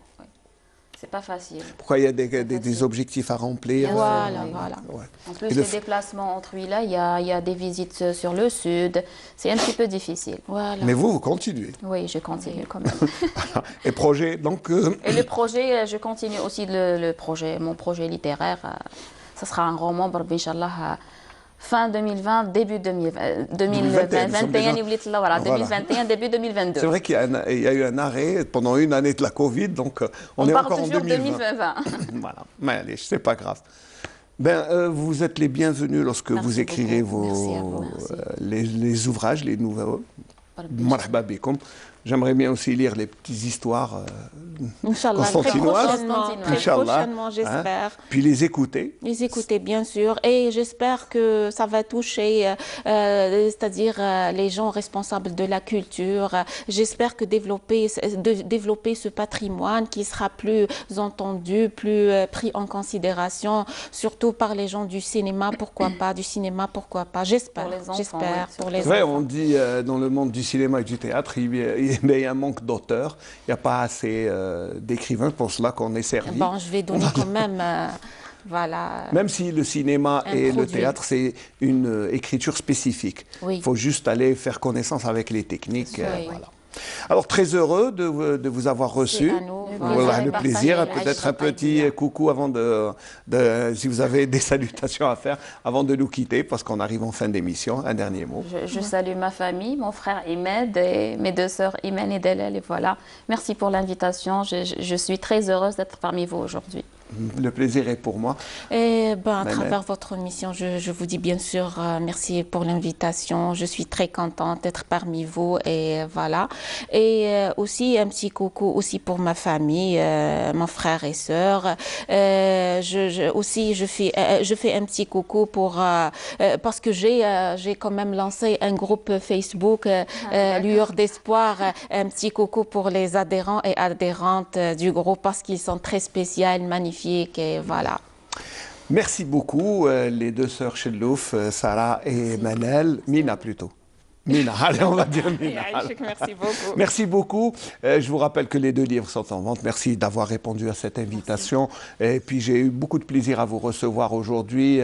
C'est pas facile. Pourquoi il y a des objectifs à remplir? Voilà. Ouais. En plus, les déplacements entre wilayas, il y a des visites sur le sud. C'est un petit peu difficile. Voilà. Mais vous continuez? Oui, je continue quand même. Et projet, donc Et le projet, je continue aussi mon projet littéraire. Ça sera un roman, Inch'Allah, fin 2020, début 2021, 2021, début 2022. C'est vrai qu'il y a eu un arrêt pendant une année de la Covid, donc on est encore en 2020. Voilà, mais c'est pas grave. Vous êtes les bienvenus lorsque vous écrirez les ouvrages, les nouveaux. Marhaba bikoum. J'aimerais bien aussi lire les petites histoires constantinoises. Prochainement, j'espère. Puis les écouter. Les écouter, bien sûr. Et j'espère que ça va toucher, c'est-à-dire les gens responsables de la culture. J'espère que développer ce patrimoine qui sera plus entendu, plus pris en considération, surtout par les gens du cinéma, pourquoi pas, j'espère. J'espère pour les enfants. On dit dans le monde du cinéma et du théâtre, il y a un manque d'auteurs, il n'y a pas assez d'écrivains, pour cela qu'on est servi. Bon, je vais donner quand même... Voilà. Même si le cinéma et le théâtre, c'est une écriture spécifique. Il faut juste aller faire connaissance avec les techniques. Voilà. Alors, très heureux de vous avoir reçu. Voilà, le plaisir. Peut-être un petit coucou avant si vous avez des salutations à faire, avant de nous quitter, parce qu'on arrive en fin d'émission. Un dernier mot. Je salue ma famille, mon frère Imed et mes deux sœurs Imen et Delel. Et voilà. Merci pour l'invitation. Je suis très heureuse d'être parmi vous aujourd'hui. Le plaisir est pour moi. Et à travers votre émission, je vous dis bien sûr merci pour l'invitation. Je suis très contente d'être parmi vous et voilà. Et aussi un petit coucou aussi pour ma famille, mon frère et sœurs. Je fais un petit coucou parce que j'ai quand même lancé un groupe Facebook Lueur d'espoir. Un petit coucou pour les adhérents et adhérentes du groupe parce qu'ils sont très spéciaux, magnifiques. Et voilà. Merci beaucoup, les deux sœurs Chellouf, Sarah et Manel. Mina plutôt. Mina, allez, on va dire Mina. Merci beaucoup. Merci beaucoup. Je vous rappelle que les deux livres sont en vente. Merci d'avoir répondu à cette invitation. Et puis, j'ai eu beaucoup de plaisir à vous recevoir aujourd'hui,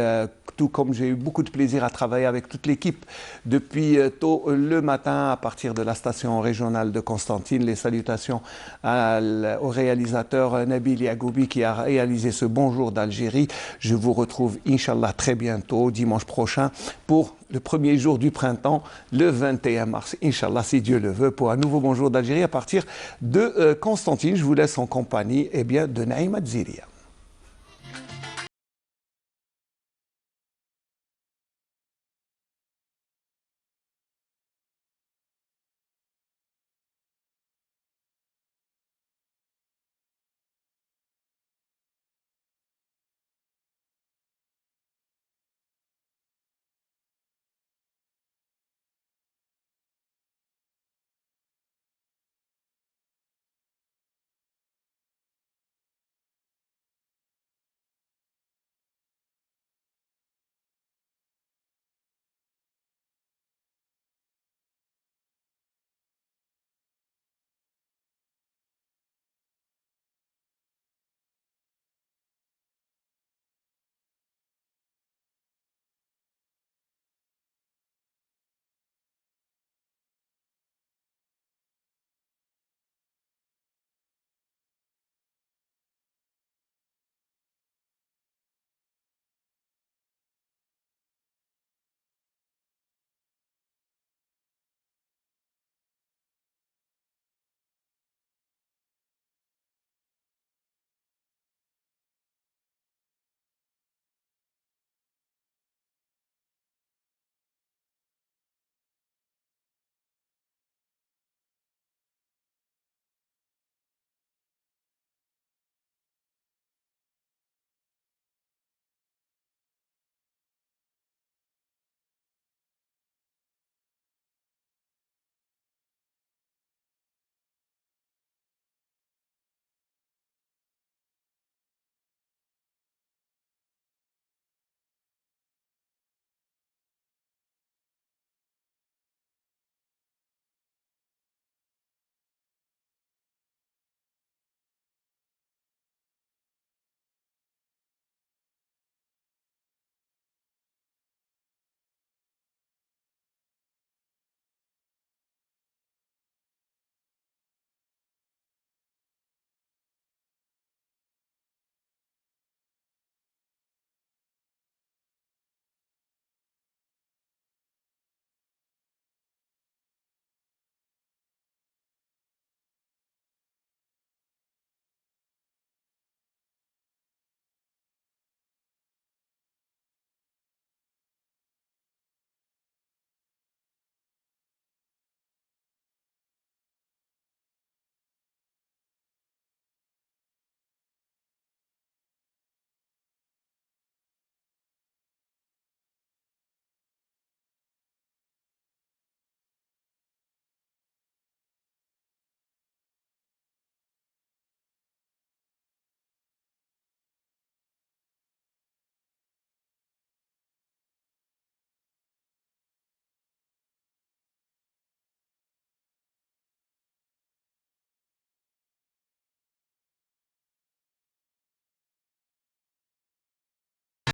tout comme j'ai eu beaucoup de plaisir à travailler avec toute l'équipe depuis tôt le matin à partir de la station régionale de Constantine. Les salutations au réalisateur Nabil Yagoubi qui a réalisé ce Bonjour d'Algérie. Je vous retrouve, Inch'Allah, très bientôt, dimanche prochain, pour le premier jour du printemps, le 21 mars, Inch'Allah, si Dieu le veut, pour un nouveau Bonjour d'Algérie à partir de Constantine. Je vous laisse en compagnie de Naïma Ziria.